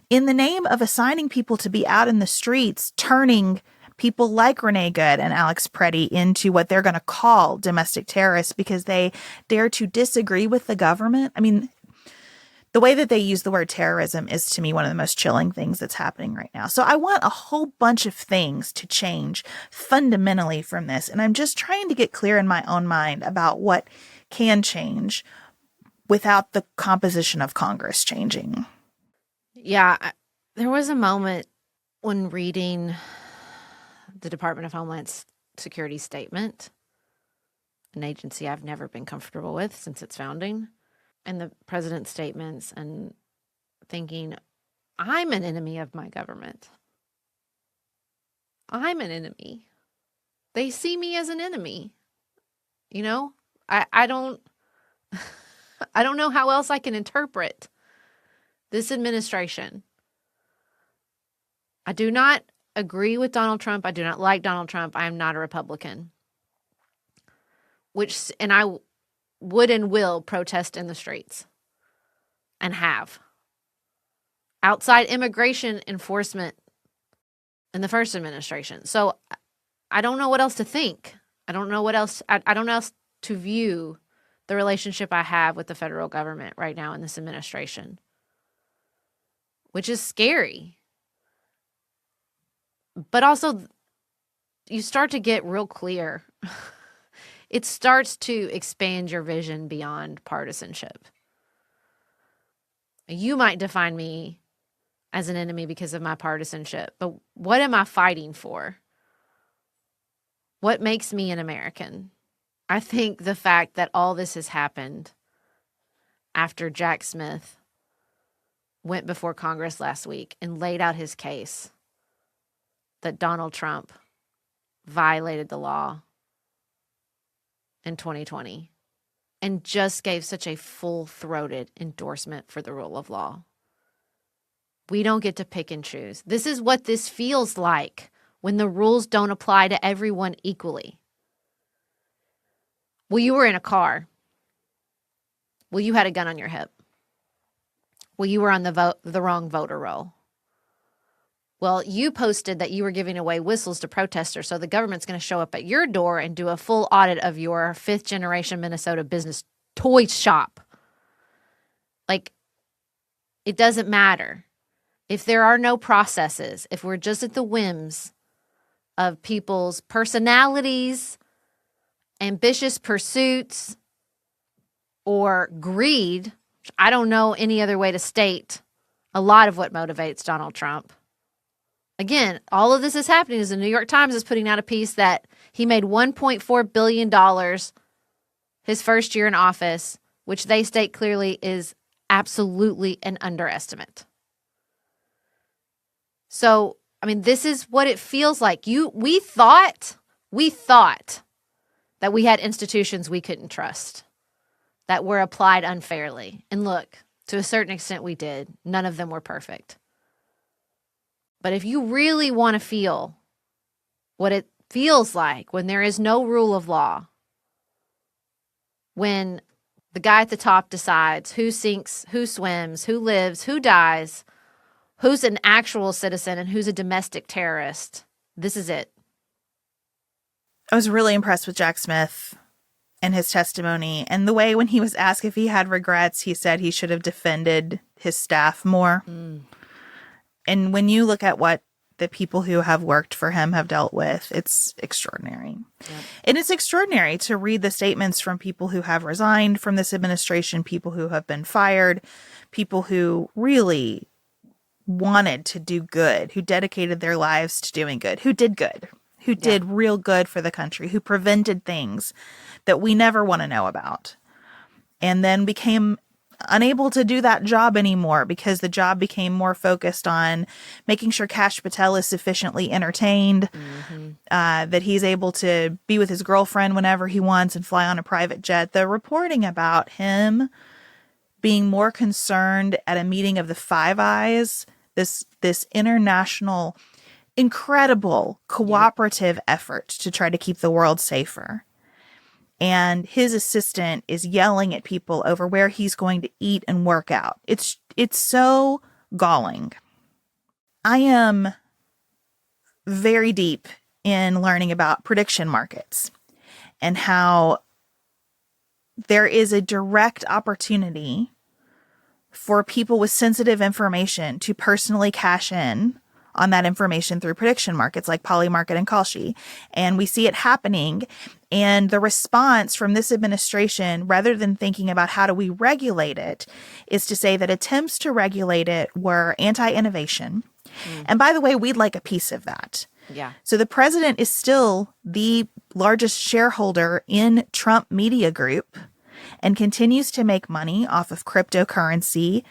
[SPEAKER 2] in the name of assigning people to be out in the streets, turning people like Renee Good and Alex Pretti into what they're going to call domestic terrorists because they dare to disagree with the government. I mean, the way that they use the word terrorism is, to me, one of the most chilling things that's happening right now. So I want a whole bunch of things to change fundamentally from this. And I'm just trying to get clear in my own mind about what can change without the composition of Congress changing.
[SPEAKER 1] Yeah, there was a moment when reading the Department of Homeland Security statement, an agency I've never been comfortable with since its founding, and the president's statements, and thinking, I'm an enemy of my government. I'm an enemy. They see me as an enemy. You know, I don't I don't know how else I can interpret this administration. I do not agree with Donald Trump. I do not like Donald Trump. I am not a Republican. And I would and will protest in the streets, and have. Outside immigration enforcement in the first administration. So I don't know what else to think. I don't know what else. I don't know else to view the relationship I have with the federal government right now in this administration, which is scary. But also, you start to get real clear. It starts to expand your vision beyond partisanship. You might define me as an enemy because of my partisanship, but what am I fighting for? What makes me an American? I think the fact that all this has happened after Jack Smith went before Congress last week and laid out his case that Donald Trump violated the law in 2020 and just gave such a full-throated endorsement for the rule of law. We don't get to pick and choose. This is what this feels like when the rules don't apply to everyone equally. Well, you were in a car. Well, you had a gun on your hip. Well, you were on the wrong voter roll. Well, you posted that you were giving away whistles to protesters, so the government's going to show up at your door and do a full audit of your fifth-generation Minnesota business toy shop. Like, it doesn't matter. If there are no processes, if we're just at the whims of people's personalities, ambitious pursuits, or greed, which I don't know any other way to state a lot of what motivates Donald Trump. Again, all of this is happening as the New York Times is putting out a piece that he made $1.4 billion his first year in office, which they state clearly is absolutely an underestimate. So, I mean, this is what it feels like. We thought that we had institutions we couldn't trust, that were applied unfairly. And look, to a certain extent we did. None of them were perfect. But if you really want to feel what it feels like when there is no rule of law, when the guy at the top decides who sinks, who swims, who lives, who dies, who's an actual citizen and who's a domestic terrorist, this is it.
[SPEAKER 2] I was really impressed with Jack Smith and his testimony, and the way when he was asked if he had regrets, he said he should have defended his staff more. And when you look at what the people who have worked for him have dealt with, it's extraordinary. Yep. And it's extraordinary to read the statements from people who have resigned from this administration, people who have been fired, people who really wanted to do good, who dedicated their lives to doing good, who did good, who did real good for the country, who prevented things that we never want to know about, and then became unable to do that job anymore because the job became more focused on making sure Kash Patel is sufficiently entertained, that he's able to be with his girlfriend whenever he wants and fly on a private jet. The reporting about him being more concerned at a meeting of the Five Eyes, this international, incredible cooperative effort to try to keep the world safer. And his assistant is yelling at people over where he's going to eat and work out. It's so galling. I am very deep in learning about prediction markets and how there is a direct opportunity for people with sensitive information to personally cash in on that information through prediction markets like Polymarket and Kalshi. And we see it happening. And the response from this administration, rather than thinking about how do we regulate it, is to say that attempts to regulate it were anti-innovation. And by the way, we'd like a piece of that.
[SPEAKER 1] Yeah.
[SPEAKER 2] So the president is still the largest shareholder in Trump Media Group and continues to make money off of cryptocurrency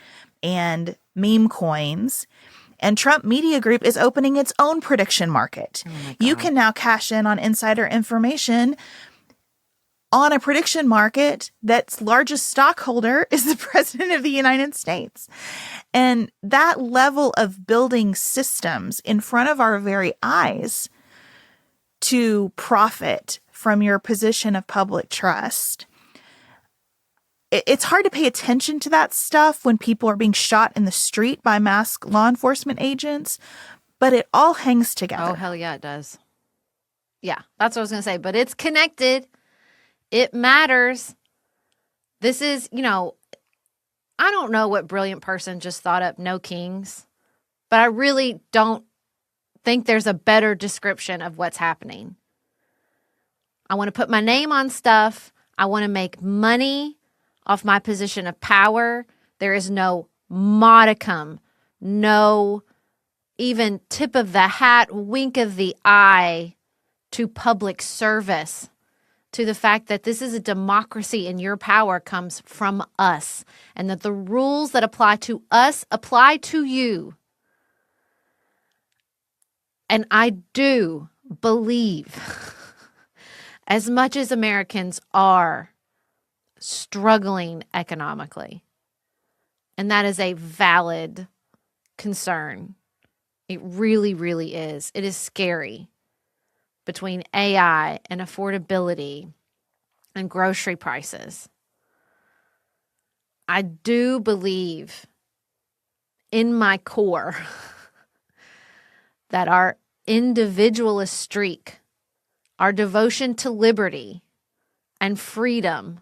[SPEAKER 2] and meme coins. And Trump Media Group is opening its own prediction market. You can now cash in on insider information on a prediction market that's largest stockholder is the president of the United States. And that level of building systems in front of our very eyes to profit from your position of public trust, it's hard to pay attention to that stuff when people are being shot in the street by masked law enforcement agents, but it all hangs together.
[SPEAKER 1] Oh, hell yeah, it does. Yeah, that's what I was going to say. But it's connected. It matters. This is, I don't know what brilliant person just thought up no kings, but I really don't think there's a better description of what's happening. I want to put my name on stuff. I want to make money off my position of power. There is no modicum, no even tip of the hat, wink of the eye to public service, to the fact that this is a democracy and your power comes from us and that the rules that apply to us apply to you. And I do believe, as much as Americans are struggling economically, and that is a valid concern. It really, really is. It is scary between AI and affordability and grocery prices. I do believe in my core that our individualist streak, our devotion to liberty and freedom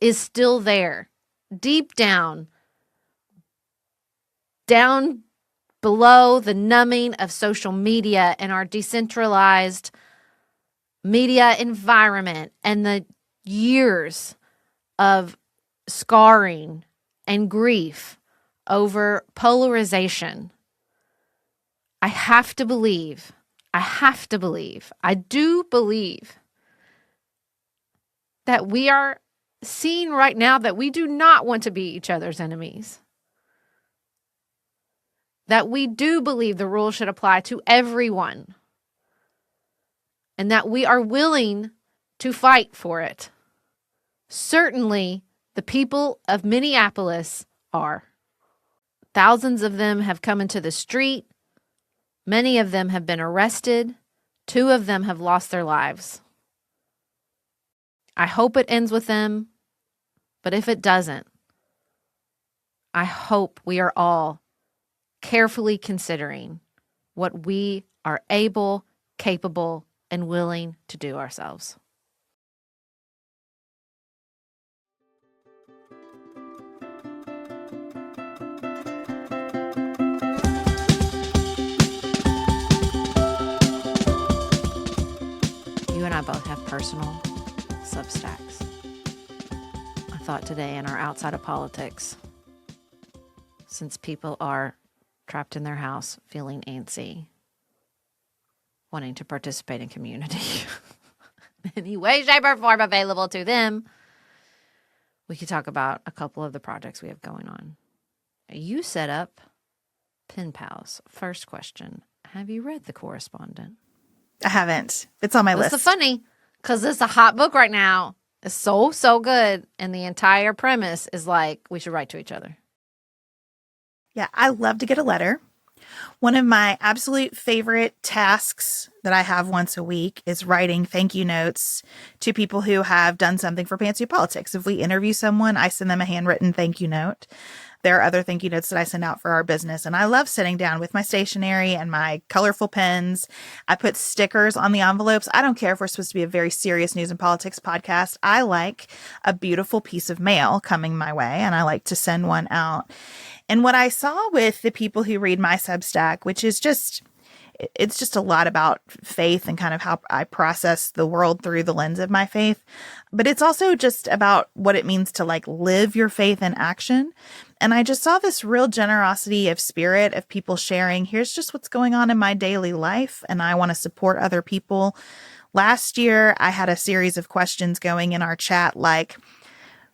[SPEAKER 1] is still there, deep down below the numbing of social media and our decentralized media environment and the years of scarring and grief over polarization. I do believe that we are seeing right now that we do not want to be each other's enemies. That we do believe the rules should apply to everyone. And that we are willing to fight for it. Certainly, the people of Minneapolis are. Thousands of them have come into the street. Many of them have been arrested. 2 of them have lost their lives. I hope it ends with them, but if it doesn't, I hope we are all carefully considering what we are able, capable, and willing to do ourselves. You and I both have personal Substacks. I thought today in our Outside of Politics, since people are trapped in their house feeling antsy, wanting to participate in community, any way, shape, or form available to them, we could talk about a couple of the projects we have going on. You set up Pen Pals. First question, have you read The Correspondent?
[SPEAKER 2] I haven't. It's on my list.
[SPEAKER 1] This is funny because it's a hot book right now. It's so good. And the entire premise is like we should write to each other.
[SPEAKER 2] Yeah, I love to get a letter. One of my absolute favorite tasks that I have once a week is writing thank you notes to people who have done something for Pantsuit Politics. If we interview someone, I send them a handwritten thank you note. There are other thank you notes that I send out for our business. And I love sitting down with my stationery and my colorful pens. I put stickers on the envelopes. I don't care if we're supposed to be a very serious news and politics podcast. I like a beautiful piece of mail coming my way, and I like to send one out. And what I saw with the people who read my Substack, which is it's just a lot about faith and kind of how I process the world through the lens of my faith. But it's also just about what it means to like live your faith in action. And I just saw this real generosity of spirit of people sharing, here's just what's going on in my daily life, and I want to support other people. Last year, I had a series of questions going in our chat like,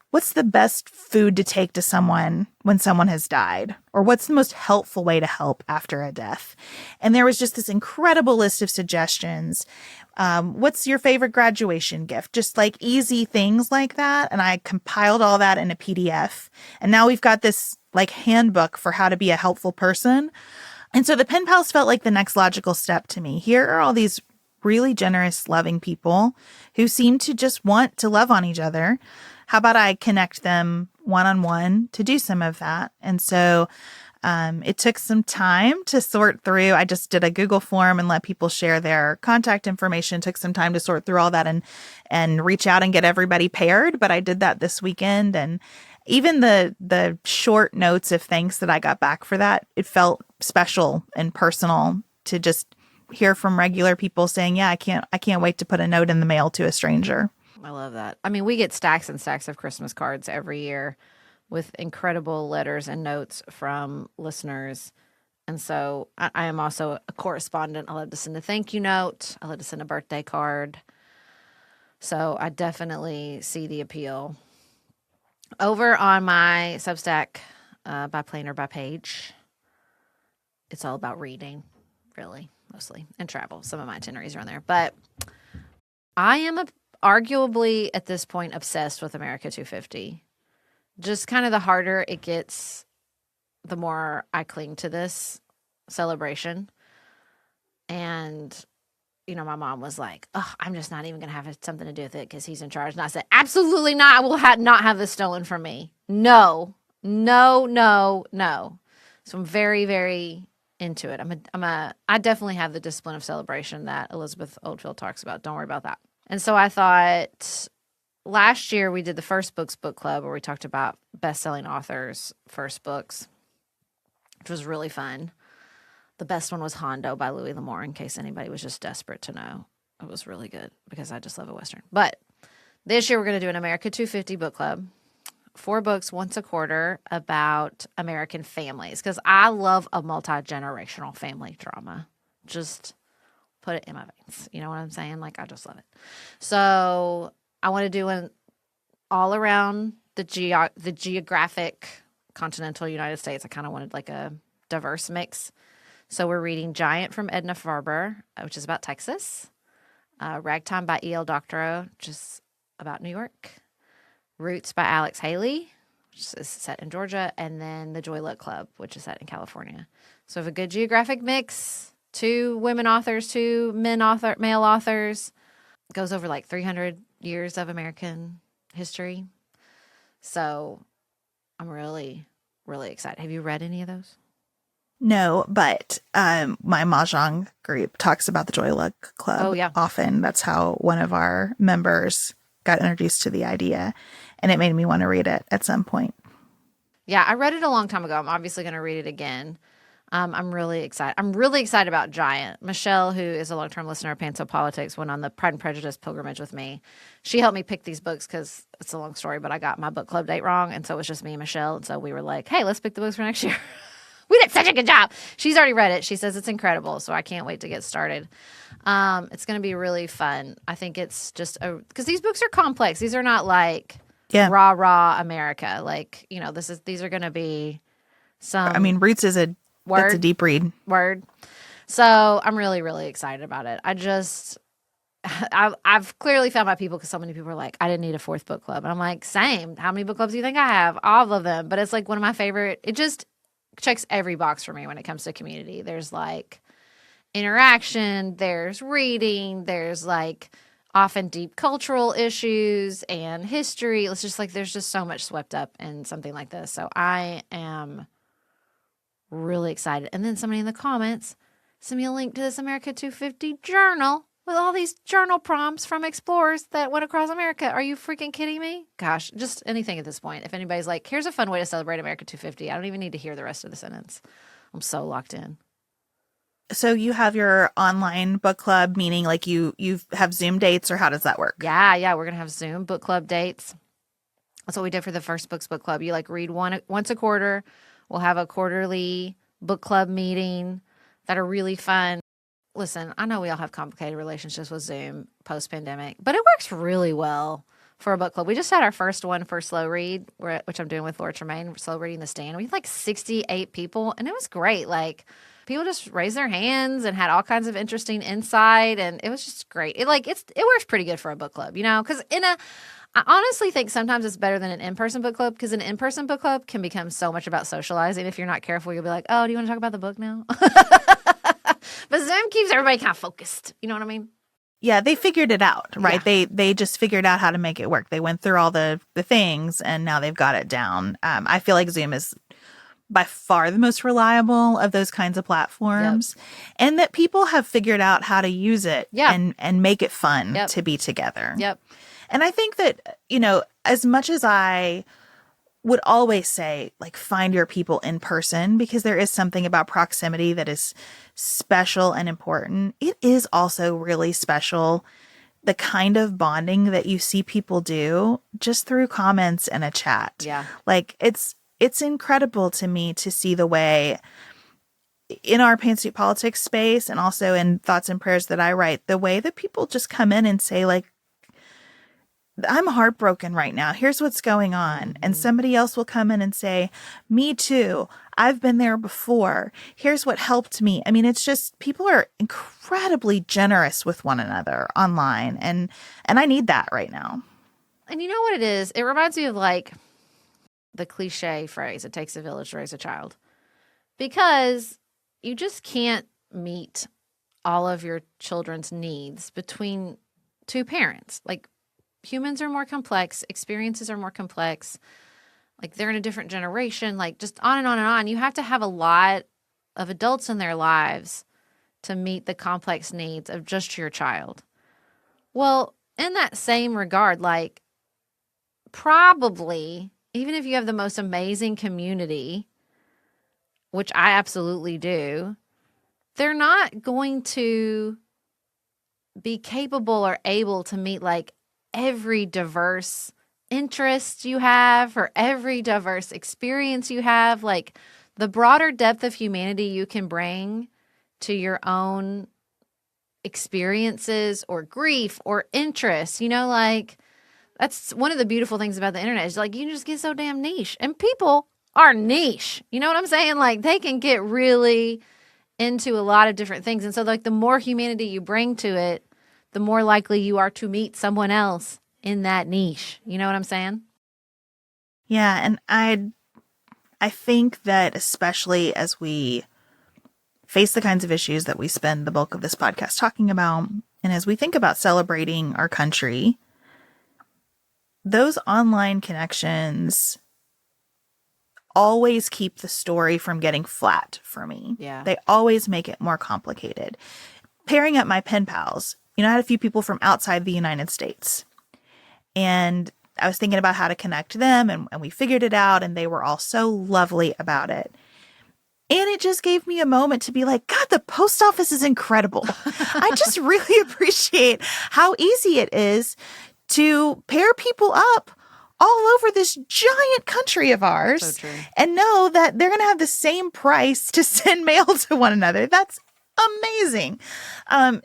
[SPEAKER 2] what's the best food to take to someone when someone has died? Or what's the most helpful way to help after a death? And there was just this incredible list of suggestions. What's your favorite graduation gift? Just like easy things like that. And I compiled all that in a PDF. And now we've got this like handbook for how to be a helpful person. And so the Pen Pals felt like the next logical step to me. Here are all these really generous, loving people who seem to just want to love on each other. How about I connect them one-on-one to do some of that? And so it took some time to sort through. I just did a Google form and let people share their contact information. It took some time to sort through all that and reach out and get everybody paired. But I did that this weekend. And even the short notes of thanks that I got back for that, it felt special and personal to just hear from regular people saying, yeah, I can't wait to put a note in the mail to a stranger.
[SPEAKER 1] I love that. I mean, we get stacks and stacks of Christmas cards every year with incredible letters and notes from listeners. And so I am also a correspondent. I love to send a thank you note. I love to send a birthday card. So I definitely see the appeal. Over on my Substack, by plane or by page, it's all about reading, really, mostly, and travel. Some of my itineraries are on there. But I am arguably at this point obsessed with America 250. Just kind of the harder it gets, the more I cling to this celebration. And, you know, my mom was like, oh, I'm just not even going to have something to do with it because he's in charge. And I said, absolutely not. I will not have this stolen from me. No. So I'm very, very into it. I definitely have the discipline of celebration that Elizabeth Oldfield talks about. Don't worry about that. And so I thought last year we did the First Books Book Club where we talked about best-selling authors' first books, which was really fun. The best one was Hondo by Louis L'Amour, in case anybody was just desperate to know. It was really good because I just love a Western. But this year we're going to do an America 250 book club. 4 books once a quarter about American families because I love a multi-generational family drama. Just put it in my veins. You know what I'm saying? Like, I just love it. So I want to do an all around the geographic continental United States. I kind of wanted like a diverse mix. So we're reading Giant from Edna Farber, which is about Texas. Ragtime by E.L. Doctorow, which is about New York. Roots by Alex Haley, which is set in Georgia. And then The Joy Luck Club, which is set in California. So we have a good geographic mix. 2 women authors, 2 male authors. It goes over like 300 years of American history. So I'm really, really excited. Have you read any of those?
[SPEAKER 2] No, but my Mahjong group talks about the Joy Luck Club often. That's how one of our members got introduced to the idea, and it made me want to read it at some point.
[SPEAKER 1] Yeah, I read it a long time ago. I'm obviously going to read it again. I'm really excited. I'm really excited about Giant. Michelle, who is a long-term listener of Pantsuit Politics, went on the Pride and Prejudice pilgrimage with me. She helped me pick these books because it's a long story, but I got my book club date wrong, and so it was just me and Michelle. And so we were like, hey, let's pick the books for next year. We did such a good job. She's already read it. She says it's incredible, so I can't wait to get started. It's going to be really fun. I think it's just because these books are complex. These are not like
[SPEAKER 2] Yeah.
[SPEAKER 1] rah America. Like, these are going to be
[SPEAKER 2] I mean, Roots is that's a deep read.
[SPEAKER 1] Word. So I'm really, really excited about it. I've clearly found my people because so many people are like, I didn't need a fourth book club. And I'm like, same. How many book clubs do you think I have? All of them. But it's like one of my favorite. It just checks every box for me when it comes to community. There's like interaction, there's reading, there's like often deep cultural issues and history. It's just like there's just so much swept up in something like this. So I am really excited. And then somebody in the comments sent me a link to this America 250 journal with all these journal prompts from explorers that went across America. Are you freaking kidding me? Gosh, just anything at this point. If anybody's like, here's a fun way to celebrate America 250, I don't even need to hear the rest of the sentence. I'm so locked in.
[SPEAKER 2] So you have your online book club, meaning like you have Zoom dates, or how does that work?
[SPEAKER 1] Yeah. We're going to have Zoom book club dates. That's what we did for the First Books book club. You like read once a quarter. We'll have a quarterly book club meeting that are really fun. Listen, I know we all have complicated relationships with Zoom post-pandemic, but it works really well for a book club. We just had our first one for slow read, which I'm doing with Laura Tremaine, slow reading the stand. We had like 68 people, and it was great. Like, people just raised their hands and had all kinds of interesting insight, and it was just great. It works pretty good for a book club, because I honestly think sometimes it's better than an in-person book club, because an in-person book club can become so much about socializing. If you're not careful, you'll be like, oh, do you want to talk about the book now? But Zoom keeps everybody kind of focused. You know what I mean?
[SPEAKER 2] Yeah, they figured it out, right?
[SPEAKER 1] Yeah.
[SPEAKER 2] They just figured out how to make it work. They went through all the things, and now they've got it down. I feel like Zoom is by far the most reliable of those kinds of platforms, and that people have figured out how to use it and make it fun to be together.
[SPEAKER 1] Yep.
[SPEAKER 2] And I think that, as much as I would always say, like, find your people in person, because there is something about proximity that is special and important, it is also really special the kind of bonding that you see people do just through comments and a chat.
[SPEAKER 1] Yeah.
[SPEAKER 2] Like, it's incredible to me to see the way in our Pantsuit Politics space, and also in Thoughts and Prayers that I write, the way that people just come in and say, like, I'm heartbroken right now. Here's what's going on. Mm-hmm. And somebody else will come in and say, me too. I've been there before. Here's what helped me. I mean, it's just, people are incredibly generous with one another online. And I need that right now.
[SPEAKER 1] And you know what it is? It reminds me of like the cliche phrase, it takes a village to raise a child. Because you just can't meet all of your children's needs between two parents. Like, humans are more complex, experiences are more complex, like they're in a different generation, like just on and on and on. You have to have a lot of adults in their lives to meet the complex needs of just your child. Well, in that same regard, like, probably, even if you have the most amazing community, which I absolutely do, they're not going to be capable or able to meet like every diverse interest you have or every diverse experience you have. Like, the broader depth of humanity you can bring to your own experiences or grief or interests, like, that's one of the beautiful things about the internet is, like, you can just get so damn niche, and people are niche. You know what I'm saying? Like, they can get really into a lot of different things. And so, like, the more humanity you bring to it, the more likely you are to meet someone else in that niche. You know what I'm saying?
[SPEAKER 2] Yeah, and I think that especially as we face the kinds of issues that we spend the bulk of this podcast talking about, and as we think about celebrating our country, those online connections always keep the story from getting flat for me.
[SPEAKER 1] Yeah.
[SPEAKER 2] They always make it more complicated. Pairing up my pen pals, I had a few people from outside the United States, and I was thinking about how to connect them, and we figured it out, and they were all so lovely about it. And it just gave me a moment to be like, God, the post office is incredible. I just really appreciate how easy it is to pair people up all over this giant country of ours, and know that they're going to have the same price to send mail to one another. That's amazing.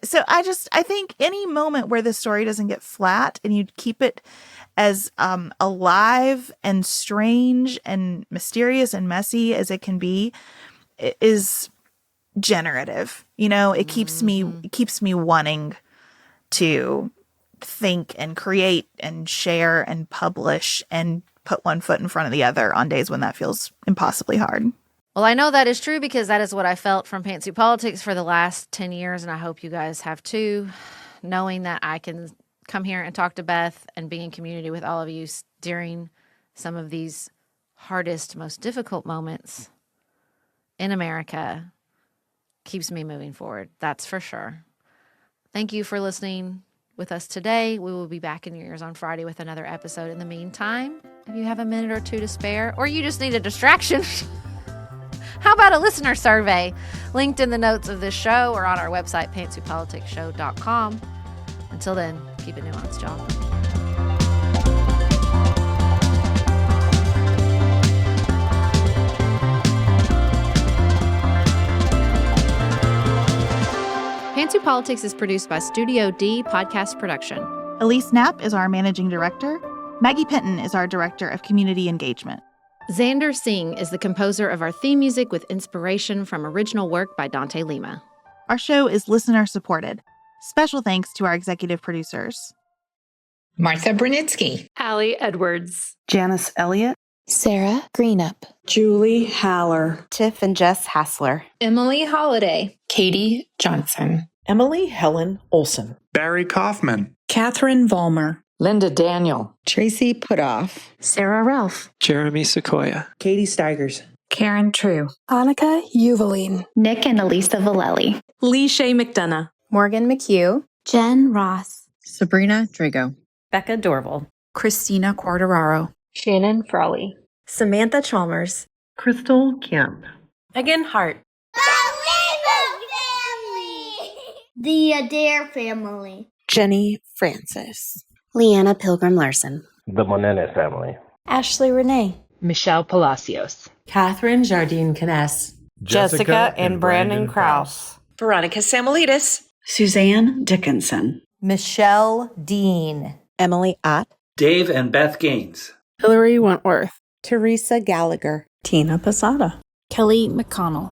[SPEAKER 2] So I think any moment where the story doesn't get flat and you keep it as alive and strange and mysterious and messy as it can be, is generative. It keeps me wanting to think and create and share and publish and put one foot in front of the other on days when that feels impossibly hard.
[SPEAKER 1] Well, I know that is true because that is what I felt from Pantsuit Politics for the last 10 years, and I hope you guys have too, knowing that I can come here and talk to Beth and be in community with all of you during some of these hardest, most difficult moments in America keeps me moving forward. That's for sure. Thank you for listening with us today. We will be back in your ears on Friday with another episode. In the meantime, if you have a minute or two to spare, or you just need a distraction, how about a listener survey linked in the notes of this show or on our website, pantsuitpoliticsshow.com. Until then, keep it nuanced, y'all. Pantsuit Politics is produced by Studio D Podcast Production.
[SPEAKER 2] Elise Knapp is our managing director. Maggie Pinton is our director of community engagement.
[SPEAKER 1] Xander Singh is the composer of our theme music with inspiration from original work by Dante Lima.
[SPEAKER 2] Our show is listener supported. Special thanks to our executive producers:
[SPEAKER 3] Martha Brunitsky,
[SPEAKER 4] Allie Edwards,
[SPEAKER 5] Janice Elliott,
[SPEAKER 6] Sarah Greenup,
[SPEAKER 5] Julie Haller,
[SPEAKER 6] Tiff and Jess Hassler,
[SPEAKER 4] Emily Holiday,
[SPEAKER 3] Katie Johnson,
[SPEAKER 5] Emily Helen Olson,
[SPEAKER 7] Barry Kaufman,
[SPEAKER 5] Catherine Vollmer,
[SPEAKER 8] Linda Daniel,
[SPEAKER 9] Tracy Putoff,
[SPEAKER 6] Sarah Ralph,
[SPEAKER 10] Jeremy Sequoia,
[SPEAKER 5] Katie Steigers,
[SPEAKER 3] Karen True,
[SPEAKER 11] Annika Uvaline,
[SPEAKER 12] Nick and Elisa Vallely,
[SPEAKER 4] Lee Shea McDonough,
[SPEAKER 13] Morgan McHugh,
[SPEAKER 12] Jen Ross,
[SPEAKER 9] Sabrina Drago,
[SPEAKER 14] Becca Dorval,
[SPEAKER 15] Christina Quartararo,
[SPEAKER 16] Shannon Frawley,
[SPEAKER 17] Samantha Chalmers,
[SPEAKER 18] Crystal Kemp,
[SPEAKER 19] Megan Hart,
[SPEAKER 20] the Adair family,
[SPEAKER 21] Jenny Francis,
[SPEAKER 22] Leanna Pilgrim Larson,
[SPEAKER 23] the Monene family,
[SPEAKER 24] Ashley Renee,
[SPEAKER 25] Michelle Palacios,
[SPEAKER 26] Catherine Jardine Caness,
[SPEAKER 27] Jessica and Brandon Krause,
[SPEAKER 28] Veronica Samuelidis,
[SPEAKER 29] Suzanne Dickinson,
[SPEAKER 30] Michelle Dean,
[SPEAKER 31] Emily Ott,
[SPEAKER 32] Dave and Beth Gaines,
[SPEAKER 33] Hillary Wentworth,
[SPEAKER 34] Teresa Gallagher,
[SPEAKER 35] Tina Posada,
[SPEAKER 36] Kelly McConnell,